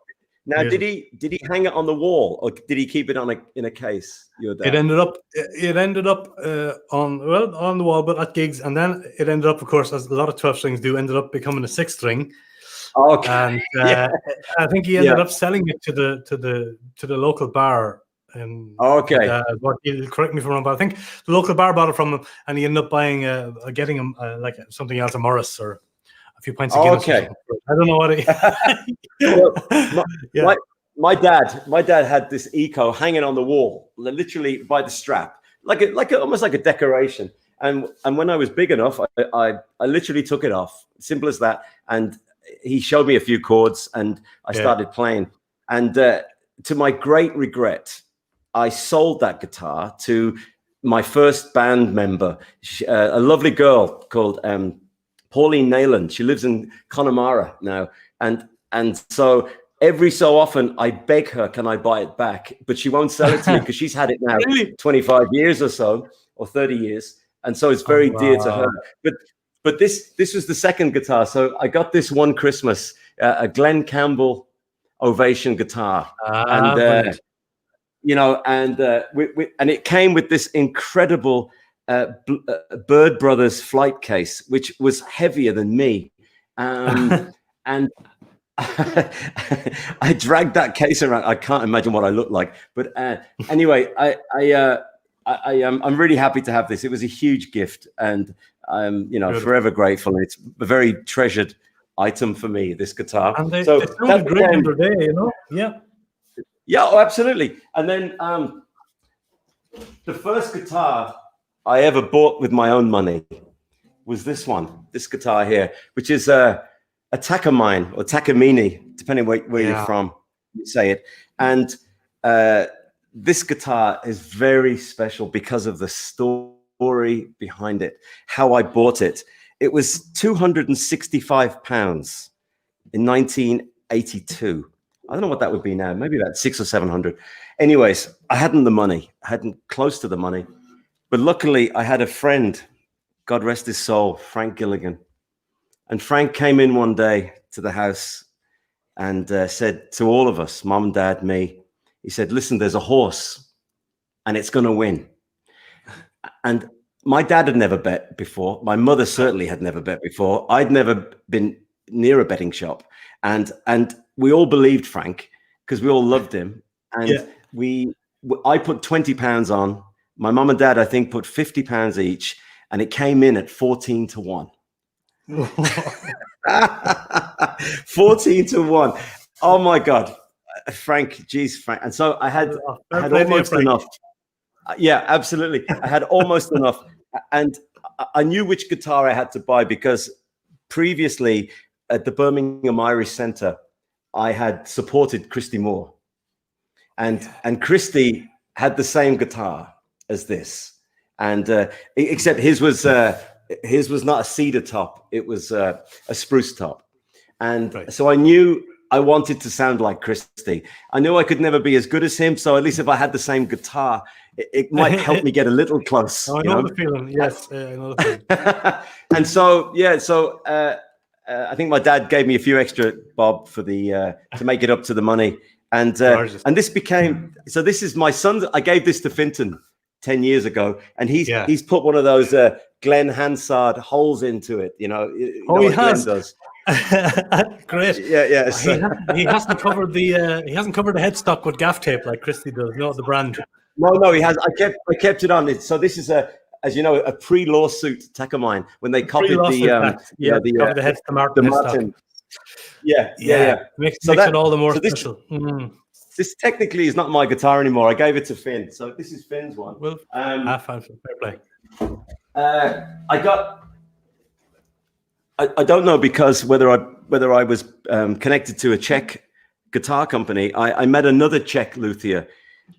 Now, did he hang it on the wall, or did he keep it in a case? Your dad? It ended up on the wall, but at gigs, and then it ended up, of course, as a lot of 12-strings do, ended up becoming a 6-string. Okay. And I think he ended up selling it to the local bar. Okay. He'll correct me if I'm wrong, but I think the local bar bought it from him, and he ended up buying getting him like something else, a Morris or a few pints of Guinness. Okay. I don't know what my dad had this Eco hanging on the wall, literally by the strap, almost like a decoration. And when I was big enough, I literally took it off. Simple as that. And he showed me a few chords, and I started playing. And to my great regret, I sold that guitar to my first band member, a lovely girl called Pauline Nayland. She lives in Connemara now. And so every so often I beg her, can I buy it back? But she won't sell it to me because she's had it now 25 years or so, or 30 years. And so it's very dear to her. But this was the second guitar. So I got this one Christmas, a Glenn Campbell Ovation guitar. And it came with this incredible Bird Brothers flight case, which was heavier than me. And I dragged that case around. I can't imagine what I look like, but anyway, I'm really happy to have this. It was a huge gift, and I'm forever grateful. It's a very treasured item for me, this guitar. And they sounded great on their day, Yeah, oh, absolutely. And then the first guitar I ever bought with my own money was this guitar here, which is a Takamine or Takamine, depending where you're from, you say it. And this guitar is very special because of the story behind it, how I bought it. It was £265 in 1982. I don't know what that would be now, maybe about 600 or 700. Anyways, I hadn't the money. I hadn't close to the money. But luckily, I had a friend, God rest his soul, Frank Gilligan. And Frank came in one day to the house and said to all of us, Mom, Dad, me, he said, listen, there's a horse and it's going to win. And my dad had never bet before. My mother certainly had never bet before. I'd never been near a betting shop. And we all believed Frank because we all loved him. And I put £20 on. My mom and dad, I think, put £50 each. And it came in at 14-1. 14-1. Oh my God, Frank, geez, Frank. And so I had almost enough. Yeah, absolutely. I had almost enough, and I knew which guitar I had to buy because previously at the Birmingham Irish Centre, I had supported Christy Moore, and Christy had the same guitar as this, and except his was not a cedar top; it was a spruce top, and so I knew I wanted to sound like Christy. I knew I could never be as good as him, so at least if I had the same guitar, it might help me get a little close. I know the feeling. Yes, I know the feeling. And so I think my dad gave me a few extra bob for the to make it up to the money, and this became This is my son. I gave this to Finton 10 years ago, and he's put one of those Glenn Hansard holes into it. You know he has. Glenn does. Great. Yeah. So. He hasn't covered the headstock with gaff tape like Christy does. No, the brand. No, he has. I kept it on. So this is as you know, a pre-lawsuit Takamine when they copied the heads to Martin. Yeah. Makes it all the more special. This technically is not my guitar anymore. I gave it to Finn. So this is Finn's one. Well, fair play. I don't know because whether I was connected to a Czech guitar company. I met another Czech luthier,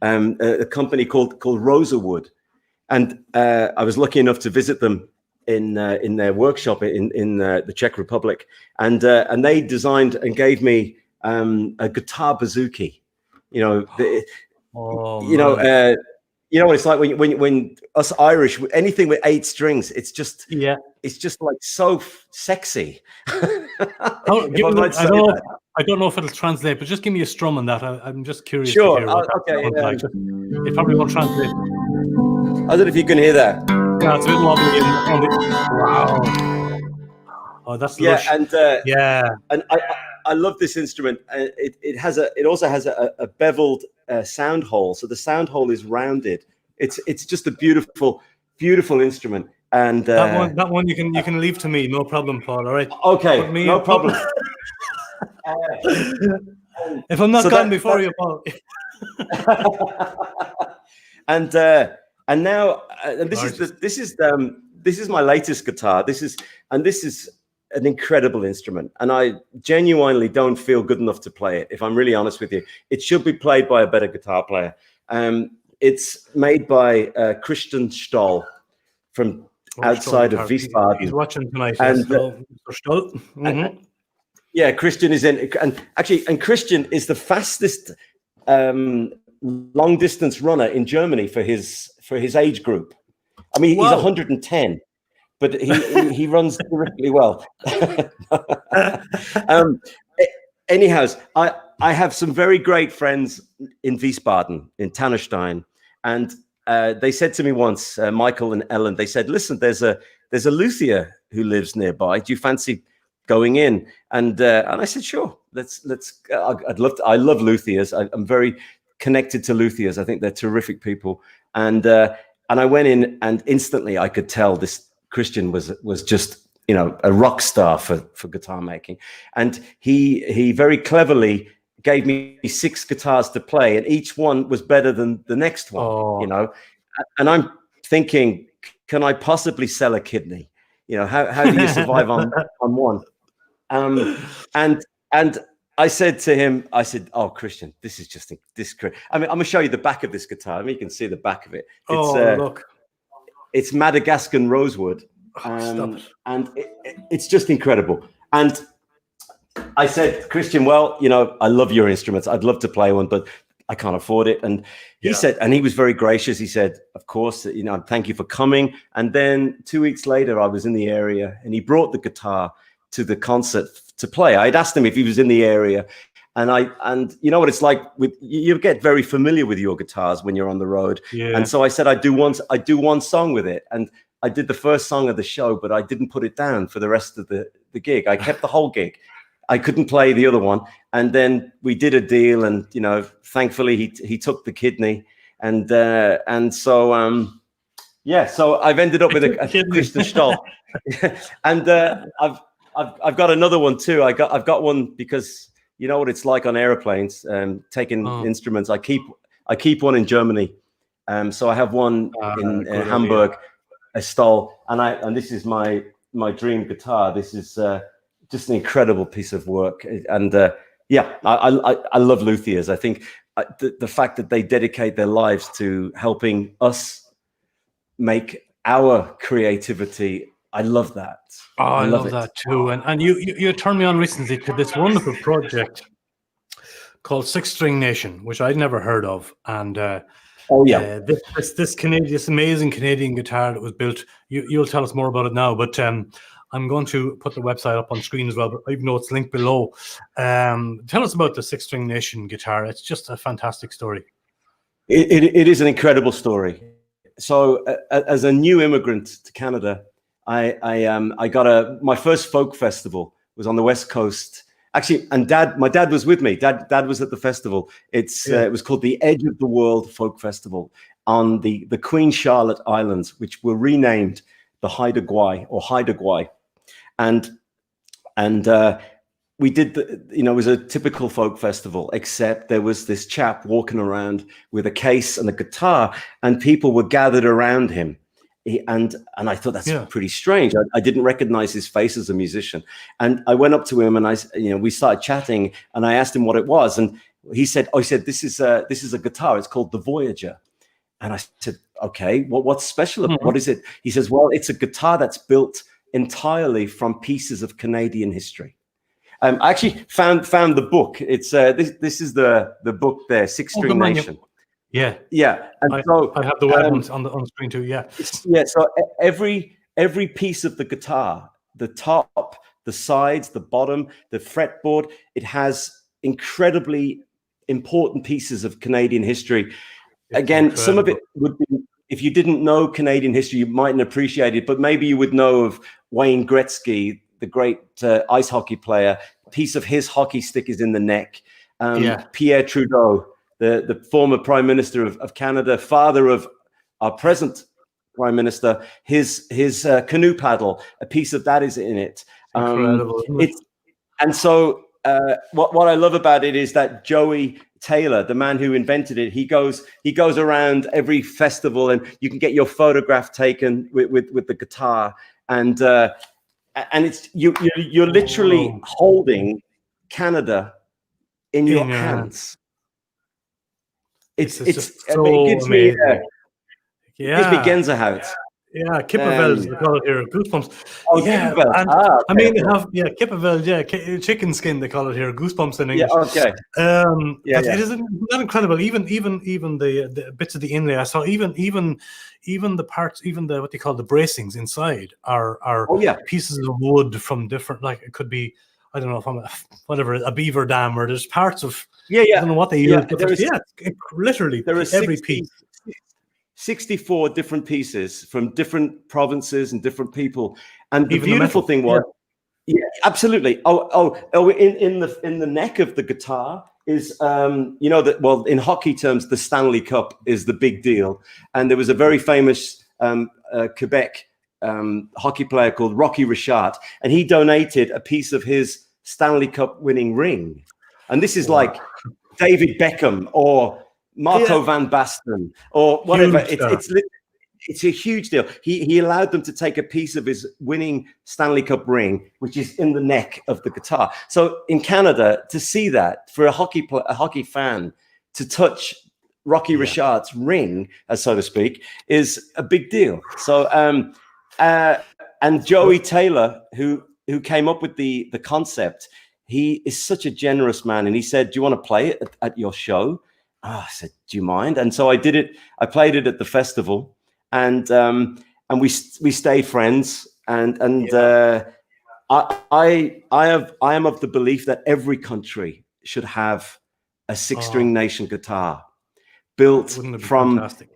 a company called Rosawood, and I was lucky enough to visit them in their workshop in the Czech Republic, and they designed and gave me a guitar bouzouki. You know what it's like when us Irish, anything with 8 strings, it's just like so sexy. I don't know if it'll translate, but just give me a strum on that. I'm just curious. Sure. To hear what like. It probably won't translate. I don't know if you can hear that. Yeah, it's a bit wobbly. Wow. Oh, that's lush. And I love this instrument. It also has a beveled sound hole, so the sound hole is rounded. It's just a beautiful instrument. And that one you can leave to me, no problem, Paul. All right. Okay, no problem. If I'm not gone before you, Paul. And now this is my latest guitar. This is an incredible instrument, and I genuinely don't feel good enough to play it. If I'm really honest with you, it should be played by a better guitar player. It's made by Christian Stoll from outside of Wiesbaden. He's watching tonight. And Stoll. Mm-hmm. Yeah, Christian is in, and Christian is the fastest long distance runner in Germany for his age group. I mean, he's 110. But he runs terrifically well. Anyhow, I have some very great friends in Wiesbaden, in Tannerstein, and they said to me once, Michael and Ellen, they said, "Listen, there's a luthier who lives nearby. Do you fancy going in, and I said, sure, let's. I love luthiers. I'm very connected to luthiers. I think they're terrific people, and I went in, and instantly I could tell this Christian was just, you know, a rock star for guitar making, and he very cleverly gave me 6 guitars to play, and each one was better than the next one, you know, and I'm thinking, can I possibly sell a kidney? You know, how do you survive on one? And I said to him, I said, oh, Christian, this is just this. I mean, I'm gonna show you the back of this guitar. I mean, you can see the back of it. It's, look, it's Madagascan rosewood, and it's just incredible. And I said, Christian, well, you know, I love your instruments. I'd love to play one, but I can't afford it. And he said, and he was very gracious. He said, of course, you know, thank you for coming. And then 2 weeks later, I was in the area, and he brought the guitar to the concert to play. I'd asked him if he was in the area, and you know what it's like with you get very familiar with your guitars when you're on the road. And so I said, I do one song with it, and I did the first song of the show, but I didn't put it down for the rest of the gig. I kept the whole gig. I couldn't play the other one, and then we did a deal, and you know, thankfully he took the kidney, and so so I've ended up with a Christian Stoll, and I've got another one too. I've got one because you know what it's like on airplanes, taking instruments. I keep one in Germany, so I have one in Hamburg, a Stoll, and this is my dream guitar. This is just an incredible piece of work, and I love luthiers. I think the fact that they dedicate their lives to helping us make our creativity, I love that. Oh, I love that too. And you turned me on recently to this wonderful project called Six String Nation, which I'd never heard of. And this amazing Canadian guitar that was built. You'll tell us more about it now, but I'm going to put the website up on screen as well, but even though it's linked below. Tell us about the Six String Nation guitar. It's just a fantastic story. It is an incredible story. So as a new immigrant to Canada, I got my first folk festival was on the West Coast. Actually, and my dad was with me. Dad was at the festival. It was called the Edge of the World Folk Festival on the Queen Charlotte Islands, which were renamed the Haida Gwaii. And we did it was a typical folk festival, except there was this chap walking around with a case and a guitar, and people were gathered around him. And I thought that's pretty strange. I didn't recognize his face as a musician. And I went up to him, and we started chatting, and I asked him what it was. And he said, this is a guitar. It's called the Voyageur. And I said, okay, what's special about what is it? He says, well, it's a guitar that's built entirely from pieces of Canadian history. I actually found the book. It's this is the book there, Six String Nation. Yeah. And I have the web on the screen too. Yeah. So every piece of the guitar, the top, the sides, the bottom, the fretboard, it has incredibly important pieces of Canadian history. Again, incredible. Some of it would be, if you didn't know Canadian history, you mightn't appreciate it, but maybe you would know of Wayne Gretzky, the great ice hockey player. A piece of his hockey stick is in the neck. Pierre Trudeau, the former Prime Minister of Canada, father of our present Prime Minister, his canoe paddle, a piece of that is in it. Incredible. And so what I love about it is that Joey Taylor, the man who invented it, he goes around every festival, and you can get your photograph taken with the guitar, and it's you're literally holding Canada in your hands. It gives me Gänsehaut. Yeah, Kippenvel, they call it here. Goosebumps. Oh, yeah, Kippenvel. and okay. I mean, Kippenvel, chicken skin, they call it here. Goosebumps in English. Yeah, okay. But it is not incredible. Even the bits of the inlay. I saw even the parts, even the what they call the bracings inside are pieces of wood from different. Like it could be, I don't know, from a beaver dam, or there's parts of. I don't know what they use. Literally there is every piece. 64 different pieces from different provinces and different people. And the beautiful thing was, Yeah, absolutely. In the neck of the guitar is that, well, in hockey terms, the Stanley Cup is the big deal. And there was a very famous Quebec hockey player called Rocky Richard, and he donated a piece of his Stanley Cup winning ring. And this is like David Beckham or Marco van Basten or whatever. It's a huge deal. He allowed them to take a piece of his winning Stanley Cup ring, which is in the neck of the guitar. So in Canada, to see that, for a hockey fan to touch Rocky Richard's ring, so to speak, is a big deal. So and Joey Taylor, who came up with the concept, he is such a generous man, and he said, "Do you want to play it at your show?" I said, "Do you mind?" And so I did it. I played it at the festival. And we stayed friends, and I am of the belief that every country should have a six-string nation guitar built from fantastic?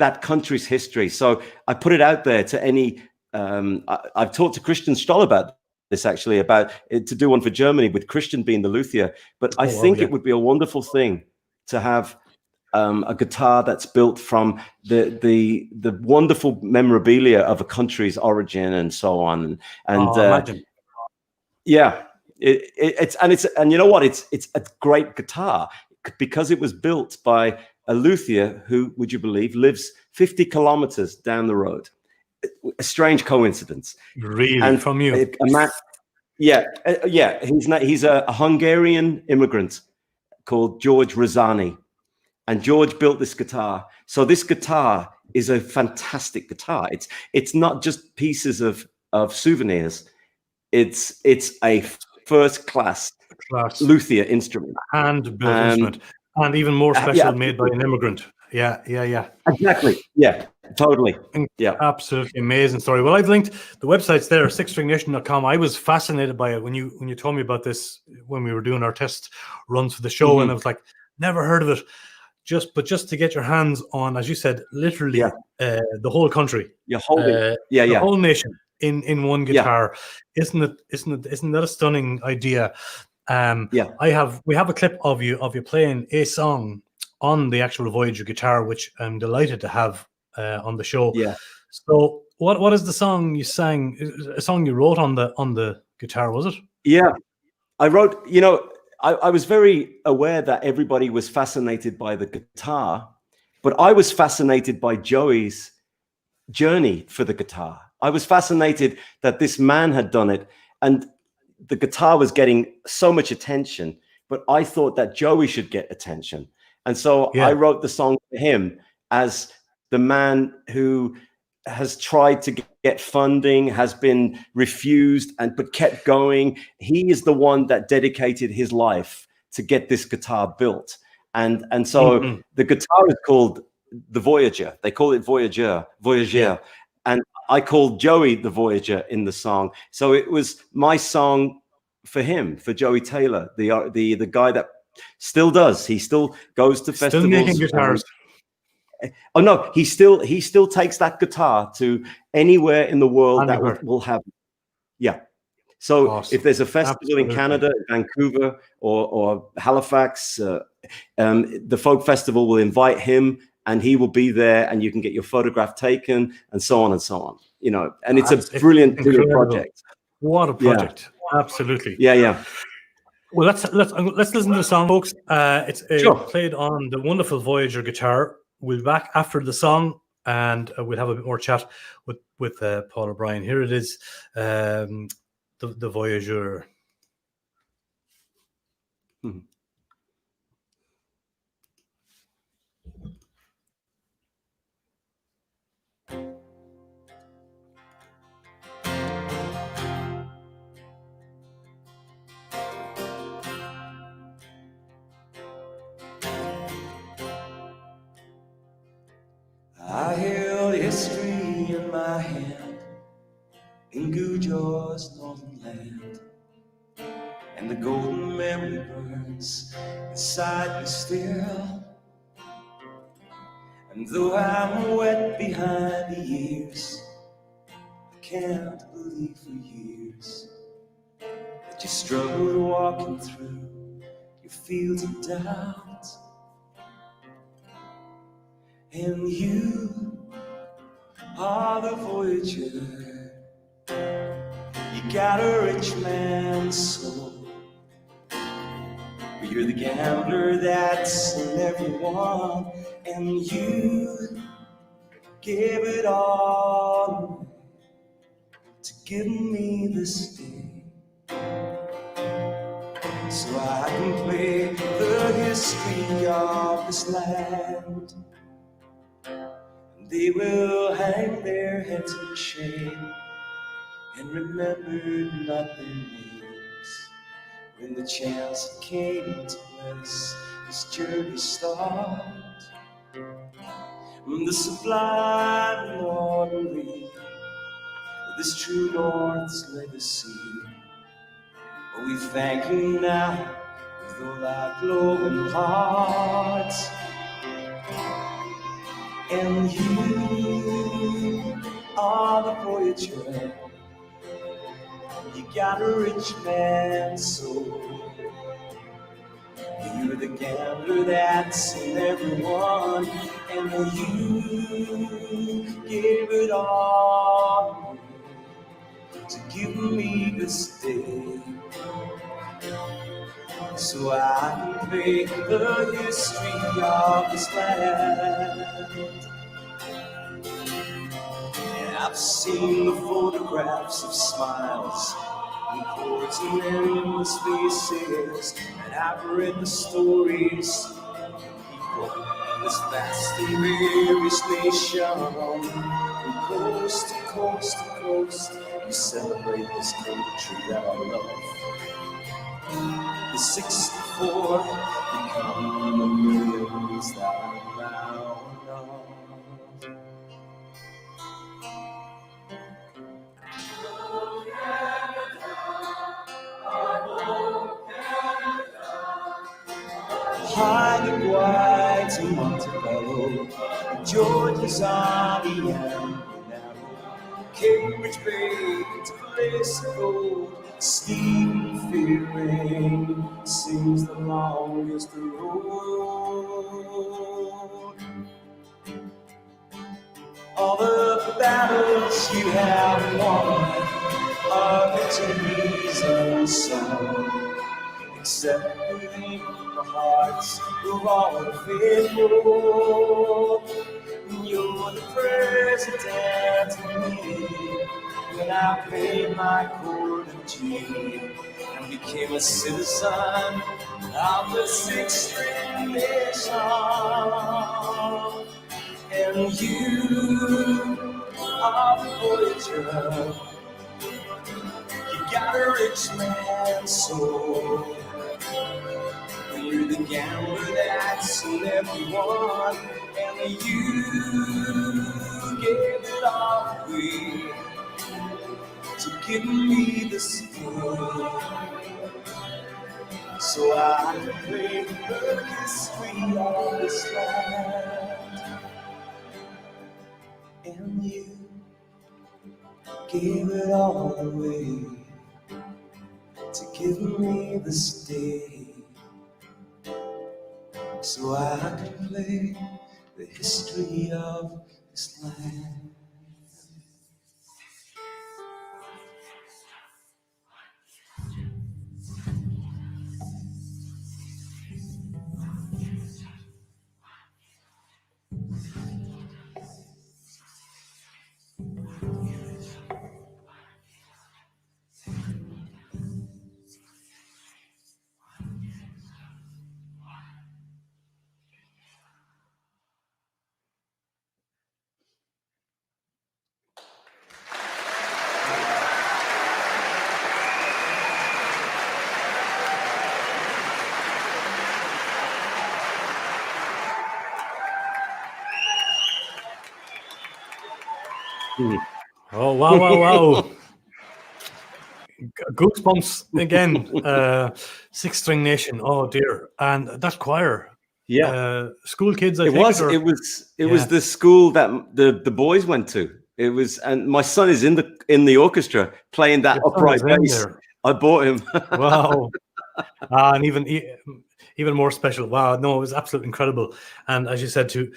That country's history. So I put it out there to any. I've talked to Christian Stoll about this, actually, about it, to do one for Germany with Christian being the luthier. But I think it would be a wonderful thing to have a guitar that's built from the wonderful memorabilia of a country's origin and so on. And yeah, and you know what? It's a great guitar because it was built by a luthier who, would you believe, lives 50 kilometers down the road. A strange coincidence. Really, and from you? He's a Hungarian immigrant called George Rosani. And George built this guitar. So this guitar is a fantastic guitar. It's not just pieces of souvenirs. It's a first class luthier instrument. Hand-built instrument. And even more special, made by an immigrant. Yeah. Exactly. Yeah, totally. Yeah. Absolutely amazing story. Well, I've linked the websites there, sixstringnation.com. I was fascinated by it when you told me about this when we were doing our test runs for the show, and I was like, never heard of it. Just to get your hands on, as you said, literally the whole country, the whole nation in one guitar. Isn't that a stunning idea? We have a clip of you playing a song on the actual Voyageur guitar, which I'm delighted to have on the show. Yeah. So what is the song you sang? A song you wrote on the guitar, was it? Yeah, I wrote. I was very aware that everybody was fascinated by the guitar, but I was fascinated by Joey's journey for the guitar. I was fascinated that this man had done it, and the guitar was getting so much attention, but I thought that Joey should get attention. And so I wrote the song for him as the man who has tried to get funding, has been refused, but kept going. He is the one that dedicated his life to get this guitar built. And so the guitar is called the Voyageur. They call it Voyageur. And I called Joey the Voyageur in the song. So it was my song for him, for Joey Taylor, the guy that still does. He still goes to festivals. Still making guitars. Oh no, he still takes that guitar to anywhere in the world that will have. Yeah. So awesome. If there's a festival in Canada, Vancouver or Halifax, the folk festival will invite him, and he will be there, and you can get your photograph taken, and so on and so on. And it's a brilliant project. What a project! Yeah. Absolutely. Yeah. Well, let's listen to the song, folks. It's played on the wonderful Voyageur guitar. We'll be back after the song, and we'll have a bit more chat with Paul O'Brien. Here it is, the Voyageur. I held history in my hand in Voyageur's northern land, and the golden memory burns inside me still. And though I'm wet behind the ears, I can't believe for years but you struggled walking through your fields of doubt. And you are the voyager. You got a rich man's soul. But you're the gambler that's in everyone, and you gave it all to give me this day, so I can play the history of this land. They will hang their heads in shame and remember not their names when the chance came to bless this journey start. The sublime ordinary, this true North's legacy. We thank you now with all our glowing hearts. And you are the voyager. You got a rich man's soul. You're the gambler that's in everyone, and you gave it all to give me this day, so I can play the history of this land. And I've seen the photographs of smiles and chords and endless faces, and I've read the stories of people in this vast and various nation. From coast to coast to coast, we celebrate this country that I love. The 64 become the millions that I'm round of. High and wide to Montebello, Georgia's army and Narrow, Cambridge Bay to place of gold, Stephen Fearing sings the longest road. All the battles you have won are victories unsung, except within the hearts of all the faithful. You're the president of me when I paid my court of duty and became a citizen of the six-string nation. And you are the voyager. You got a rich man's soul. You're the gambler that's in everyone, and you gave it all away to give me this day, so I can play the history of this land. And you gave it all away to give me this day, so I can play the history of this land. Oh, wow, wow, wow. Goosebumps again. Six-string nation. Oh, dear. And that choir. Yeah. School kids, I it think. Was the school that the boys went to. It was, and my son is in the orchestra playing that upright bass I bought him. Wow. And even more special. Wow, no, it was absolutely incredible. And as you said, it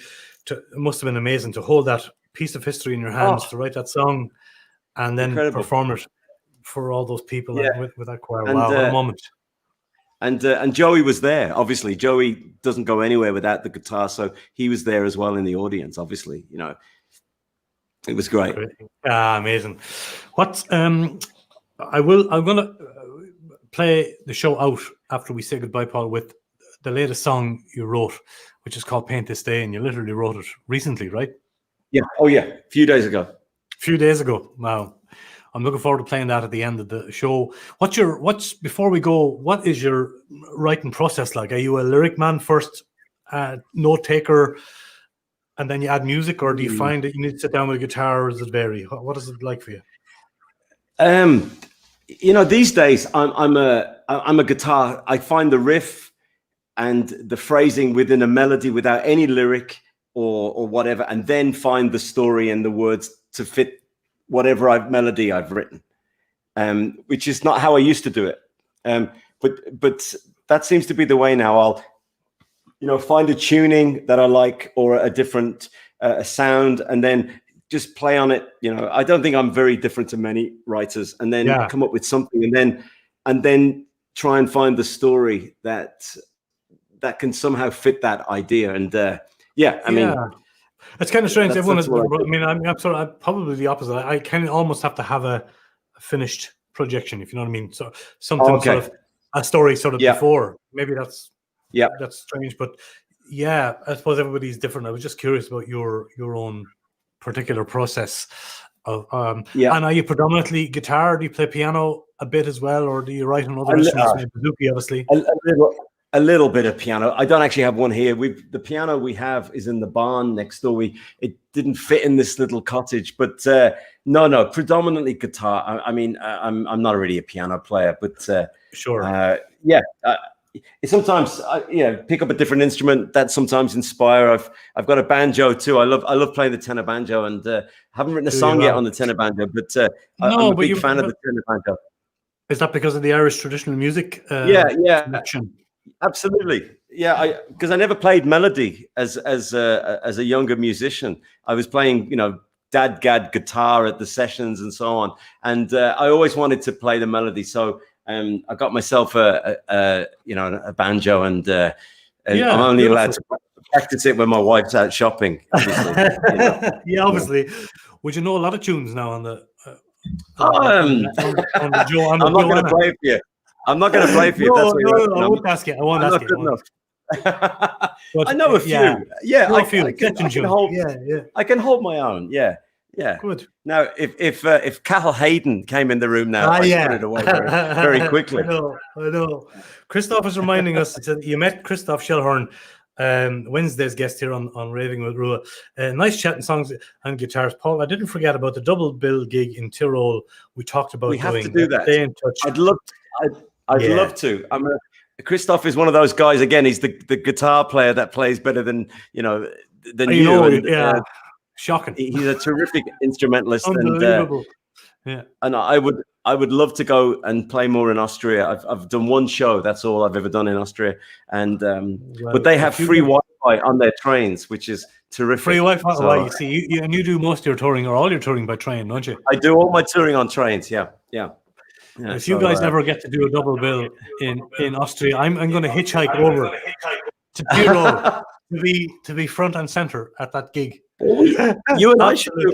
must have been amazing to hold that piece of history in your hands, to write that song, and then perform it for all those people with that choir. And, wow, what a moment. And Joey was there. Obviously, Joey doesn't go anywhere without the guitar, so he was there as well in the audience. Obviously, you know, it was great. Amazing. I'm gonna play the show out after we say goodbye, Paul, with the latest song you wrote, which is called "Paint This Day," and you literally wrote it recently, right? Yeah. Oh, yeah. A few days ago. Wow. I'm looking forward to playing that at the end of the show. Before we go, what is your writing process like? Are you a lyric man first, note taker, and then you add music, or do you find that you need to sit down with a guitar, or does it vary? What is it like for you? You know, these days I'm a guitar. I find the riff and the phrasing within a melody without any lyric or whatever, and then find the story and the words to fit whatever melody I've written, which is not how I used to do it. But that seems to be the way now. I'll, you know, find a tuning that I like or a different sound, and then just play on it. You know, I don't think I'm very different to many writers, and then come up with something, and then try and find the story that can somehow fit that idea. And I mean, it's kind of strange. Everyone is. I mean, I'm probably the opposite. I kind of almost have to have a finished projection, if you know what I mean. So something sort of a story sort of before. Maybe that's strange, but yeah, I suppose everybody's different. I was just curious about your own particular process of and are you predominantly guitar? Do you play piano a bit as well, or do you write on other instruments? Bouzouki, obviously. A little bit of piano. I don't actually have one here. The piano we have is in the barn next door. It didn't fit in this little cottage, but no, predominantly guitar. I mean, I'm not really a piano player, but sure. Sometimes pick up a different instrument that sometimes inspire. I've got a banjo too. I love playing the tenor banjo, and haven't written a song yet on the tenor banjo, but I'm a big fan of the tenor banjo. Is that because of the Irish traditional music? Connection? Absolutely. Yeah, because I never played melody as a younger musician. I was playing, dadgad guitar at the sessions and so on, and I always wanted to play the melody. So I got myself a banjo, and I'm only allowed to practice it when my wife's out shopping. Obviously, obviously. Would you know a lot of tunes now on the? I'm not going to play for you. I'm not going to play for you. I won't ask you. I won't ask you. I know a few. I can hold my own. Yeah. Good. Now, if Cal Hayden came in the room now, I'd put it away very quickly. I know. Christoph is reminding us that you met Christoph Schellhorn, Wednesday's guest here on Raving with Rua. Nice chatting songs and guitars. Paul, I didn't forget about the double bill gig in Tyrol. We talked about have to do that. Stay in touch. I'd love to. Christoph is one of those guys. Again, he's the guitar player that plays better than you. Shocking. He's a terrific instrumentalist, unbelievable. And I would love to go and play more in Austria. I've done one show. That's all I've ever done in Austria, and but they have free Wi-Fi on their trains, which is terrific. Free Wi-Fi. So, you see, you do most of your touring or all your touring by train, don't you? I do all my touring on trains. Yeah. If you guys ever get to do a double bill in Austria, I'm going to hitchhike over to Tyrol to be front and center at that gig. You and I should do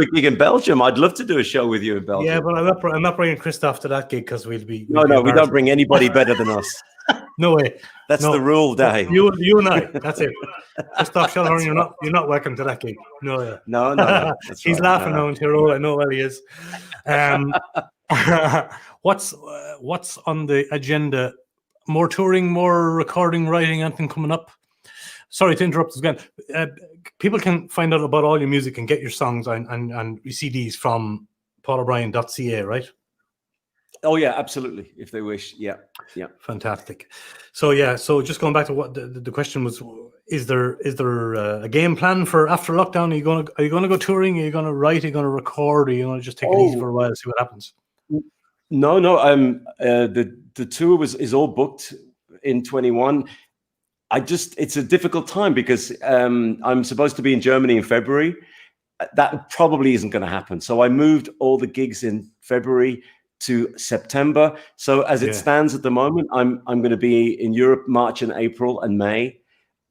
a gig in Belgium. I'd love to do a show with you in Belgium. Yeah, but I'm not bringing Christoph to that gig because we'll be. We don't bring anybody better than us. No way. That's the rule, Dave. You and I. That's it. Christoph Schellhorn, you're not welcome to that gig. No. He's laughing now in Tyrol. I know where he is. What's on the agenda? More touring, more recording, writing, anything coming up? Sorry to interrupt us again. People can find out about all your music and get your songs and your CDs from paulobrien.ca, right? Oh yeah, absolutely. If they wish, yeah. Fantastic. So just going back to what the question was: is there a game plan for after lockdown? Are you going to go touring? Are you going to write? Are you going to record? Or are you going to just take it easy for a while and see what happens? No, no. The tour is all booked in 21. It's a difficult time because I'm supposed to be in Germany in February. That probably isn't going to happen. So I moved all the gigs in February to September. So as it stands at the moment, I'm going to be in Europe March and April and May.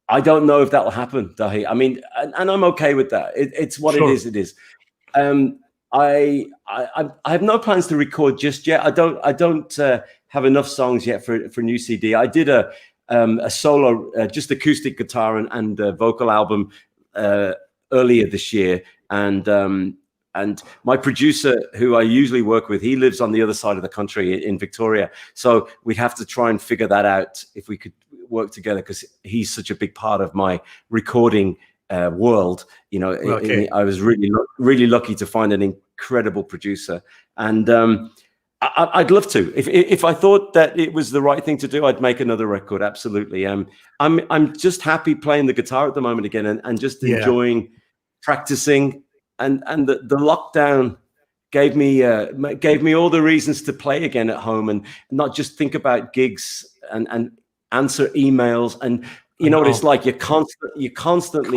I don't know if that will happen, Dahi. I mean, and I'm okay with that. It's what it is. It is. I have no plans to record just yet. I don't have enough songs yet for new CD. I did a solo, just acoustic guitar and vocal album earlier this year, and my producer, who I usually work with, he lives on the other side of the country in Victoria, so we'd have to try and figure that out if we could work together, because he's such a big part of my recording world. You know, I was really lucky to find an incredible producer, and I'd love to. If I thought that it was the right thing to do, I'd make another record. Absolutely. I'm just happy playing the guitar at the moment again, and just enjoying practicing. And the lockdown gave me all the reasons to play again at home, and not just think about gigs and answer emails. And you know what it's like. You're constantly constant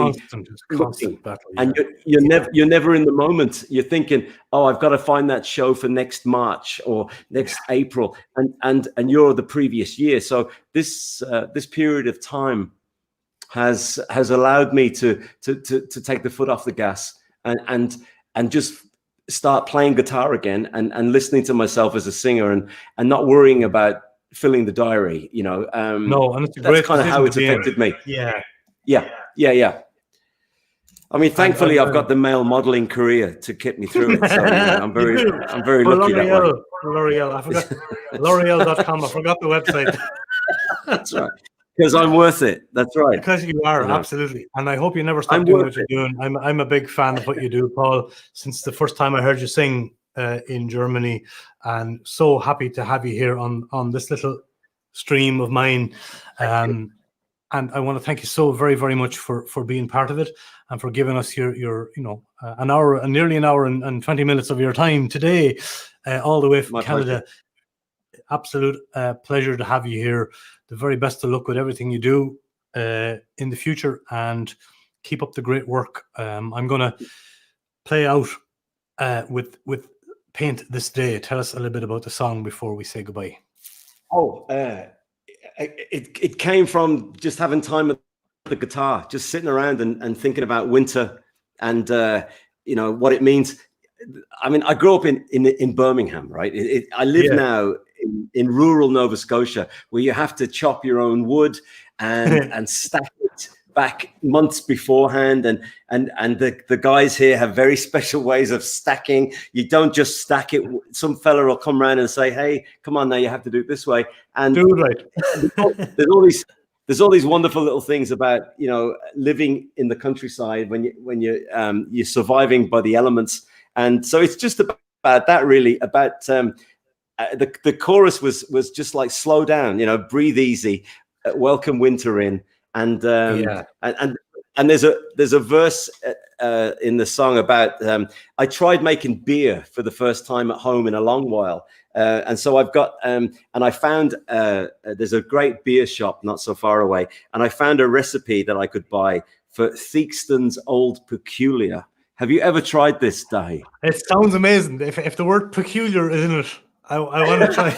battle, and you're never in the moment. You're thinking, oh, I've got to find that show for next March or next April, and you're the previous year. So this period of time has allowed me to take the foot off the gas and just start playing guitar again, and listening to myself as a singer, and not worrying about filling the diary, you know. No, and that's kind of how it's affected me. Yeah. I mean, thankfully, I've got the male modeling career to keep me through it. So I'm very lucky that way. L'Oreal, I forgot L'Oreal.com. I forgot the website. That's right. Because I'm worth it. That's right. Because you are, absolutely. And I hope you never stop doing what you're doing. I'm a big fan of what you do, Paul, since the first time I heard you sing in Germany, and so happy to have you here on this little stream of mine. And I want to thank you so very, very much for being part of it, and for giving us your nearly an hour and 20 minutes of your time today, all the way from Canada. Pleasure. Absolute pleasure to have you here. The very best of luck with everything you do in the future, and keep up the great work. I'm going to play out with Paint This Day. Tell us a little bit about the song before we say goodbye. Oh, it came from just having time with the guitar, just sitting around and thinking about winter, and you know what it means. I mean, I grew up in Birmingham, right? I live now in rural Nova Scotia, where you have to chop your own wood and stack it back months beforehand, and the guys here have very special ways of stacking. You don't just stack it. Some fella will come around and say, "Hey, come on now, you have to do it this way." And do it right. There's all these wonderful little things about, you know, living in the countryside when you're surviving by the elements. And so it's just about that, really. About the chorus was just like, slow down, you know, breathe easy, welcome winter in, and there's a verse in the song about I tried making beer for the first time at home in a long while, and so I've got and I found there's a great beer shop not so far away, and I found a recipe that I could buy for Theakston's Old Peculiar. Have you ever tried this, Dahi? It sounds amazing. If the word peculiar is in it, I want to try.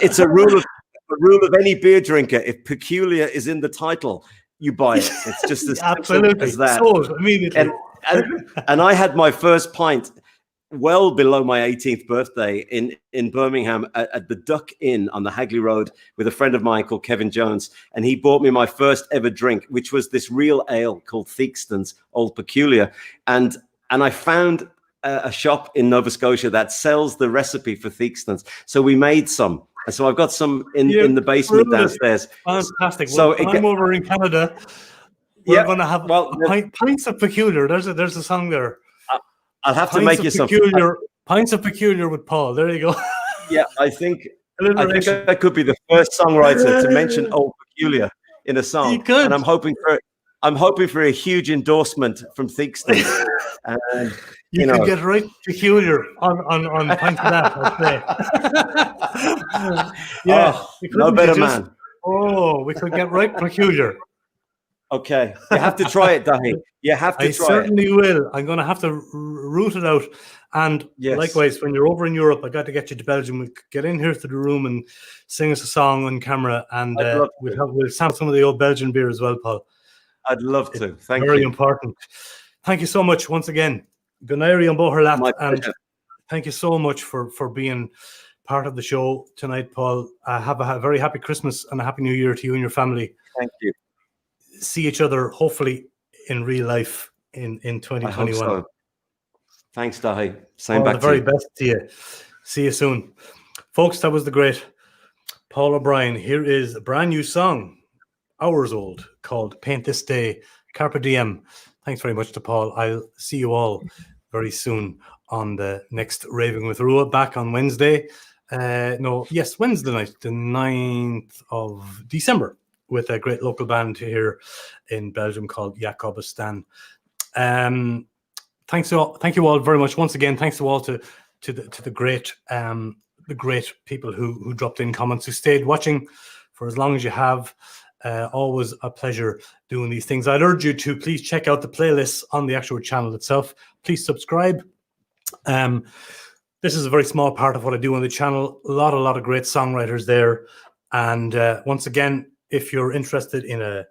It's a rule of any beer drinker. If peculiar is in the title, you buy it. It's just as absolutely as that. Sold immediately. And I had my first pint well below my 18th birthday in Birmingham at the Duck Inn on the Hagley Road with a friend of mine called Kevin Jones, and he bought me my first ever drink, which was this real ale called Theakston's Old Peculiar, and I found a shop in Nova Scotia that sells the recipe for Theakston's, so we made some, and so I've got some in the basement downstairs. Fantastic. So when I'm over in Canada, we're going to have pints of peculiar. There's a song there. I'll have to make you some pints of peculiar with Paul. There you go. Yeah, I think I could be the first songwriter to mention Old Peculiar in a song. You could. And I'm hoping for a huge endorsement from Theakston. You could get right peculiar on points of that, I'd say. Yeah, Oh, no better man. Oh, we could get right peculiar. Okay, you have to try it, Dahi. You have to try it. I certainly will. I'm going to have to root it out. And likewise, when you're over in Europe, I got to get you to Belgium. We'll get in here to the room and sing us a song on camera, and we'll sample some of the old Belgian beer as well, Paul. I'd love to. Thank you. Very important. Thank you so much once again. Good night, on Boherlat, and thank you so much for being part of the show tonight, Paul. Have a very happy Christmas and a happy New Year to you and your family. Thank you. See each other hopefully in real life in 2021. I hope so. Thanks, Dahi. Same back to you. All the very best to you. See you soon. Folks, that was the great Paul O'Brien. Here is a brand new song, hours old, called Paint This Day, Carpe Diem. Thanks very much to Paul. I'll see you all very soon on the next Raving with Rua, back on Wednesday. Wednesday night, the 9th of December, with a great local band here in Belgium called Jacobistan. Thank you all very much once again. Thanks to all to the great people who dropped in comments, who stayed watching for as long as you have. Always a pleasure doing these things. I'd urge you to please check out the playlists on the actual channel itself. Please subscribe. This is a very small part of what I do on the channel. A lot of great songwriters there. And once again, if you're interested in a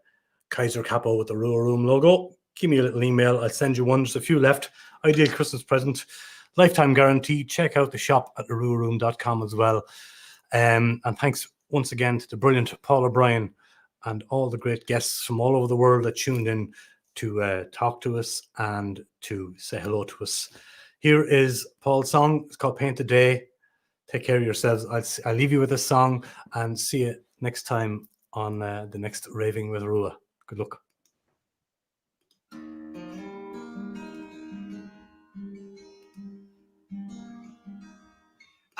Kaiser Capo with the Rua Room logo, give me a little email. I'll send you one. There's a few left. Ideal Christmas present. Lifetime guarantee. Check out the shop at theruaroom.com as well. And thanks once again to the brilliant Paul O'Brien and all the great guests from all over the world that tuned in to talk to us and to say hello to us. Here is Paul's song. It's called Paint the Day. Take care of yourselves. I'll leave you with this song and see you next time on the next Raving with Rua. Good luck.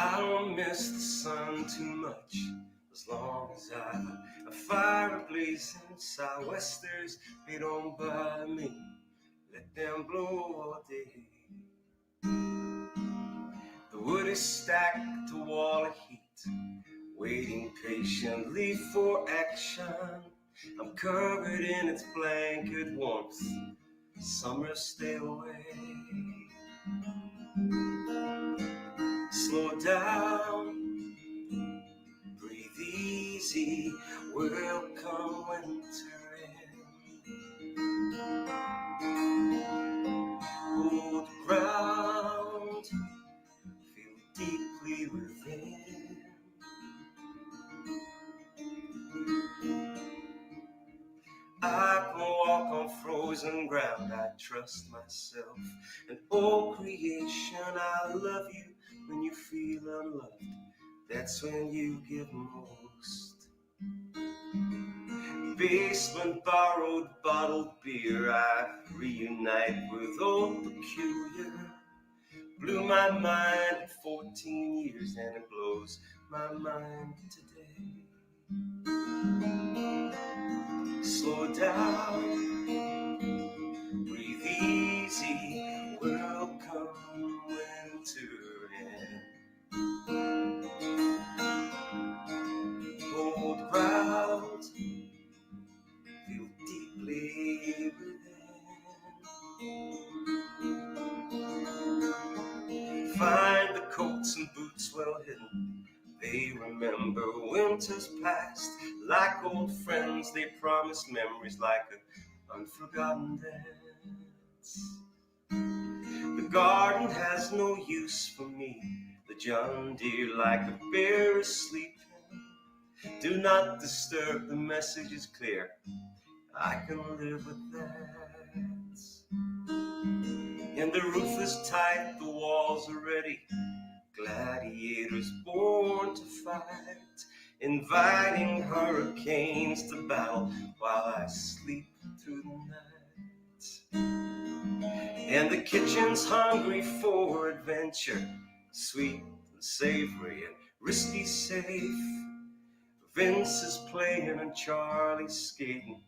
I don't miss the sun too much, as long as I have a fire blazing. Southwesters, they don't bother me. Let them blow all day. The wood is stacked to wall of heat, waiting patiently for action. I'm covered in its blanket warmth. Summer, stay away. Slow down, breathe easy. Welcome winter in. Hold ground, feel deeply within. I can walk on frozen ground. I trust myself and all creation. I love you when you feel unloved. That's when you give most. Basement borrowed bottled beer. I reunite with old peculiar. Blew my mind in 14 years and it blows my mind today. Slow down, breathe easy, welcome winter in. Hold ground, feel deeply within. Find the coats and boots well hidden. They remember winters past. Like old friends, they promise memories like an unforgotten dance. The garden has no use for me. The John Deere like a bear is sleeping. Do not disturb, the message is clear. I can live with that. And the roof is tight, the walls are ready. Gladiators born to fight, inviting hurricanes to battle while I sleep through the night. And the kitchen's hungry for adventure, sweet and savory and risky safe. Vince is playing and Charlie's skating.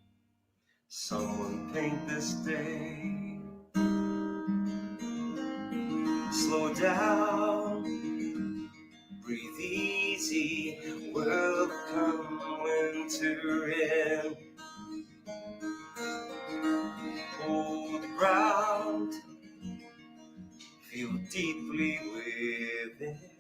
Someone paint this day. Slow down, breathe easy, will come winter in. Hold the ground, feel deeply within.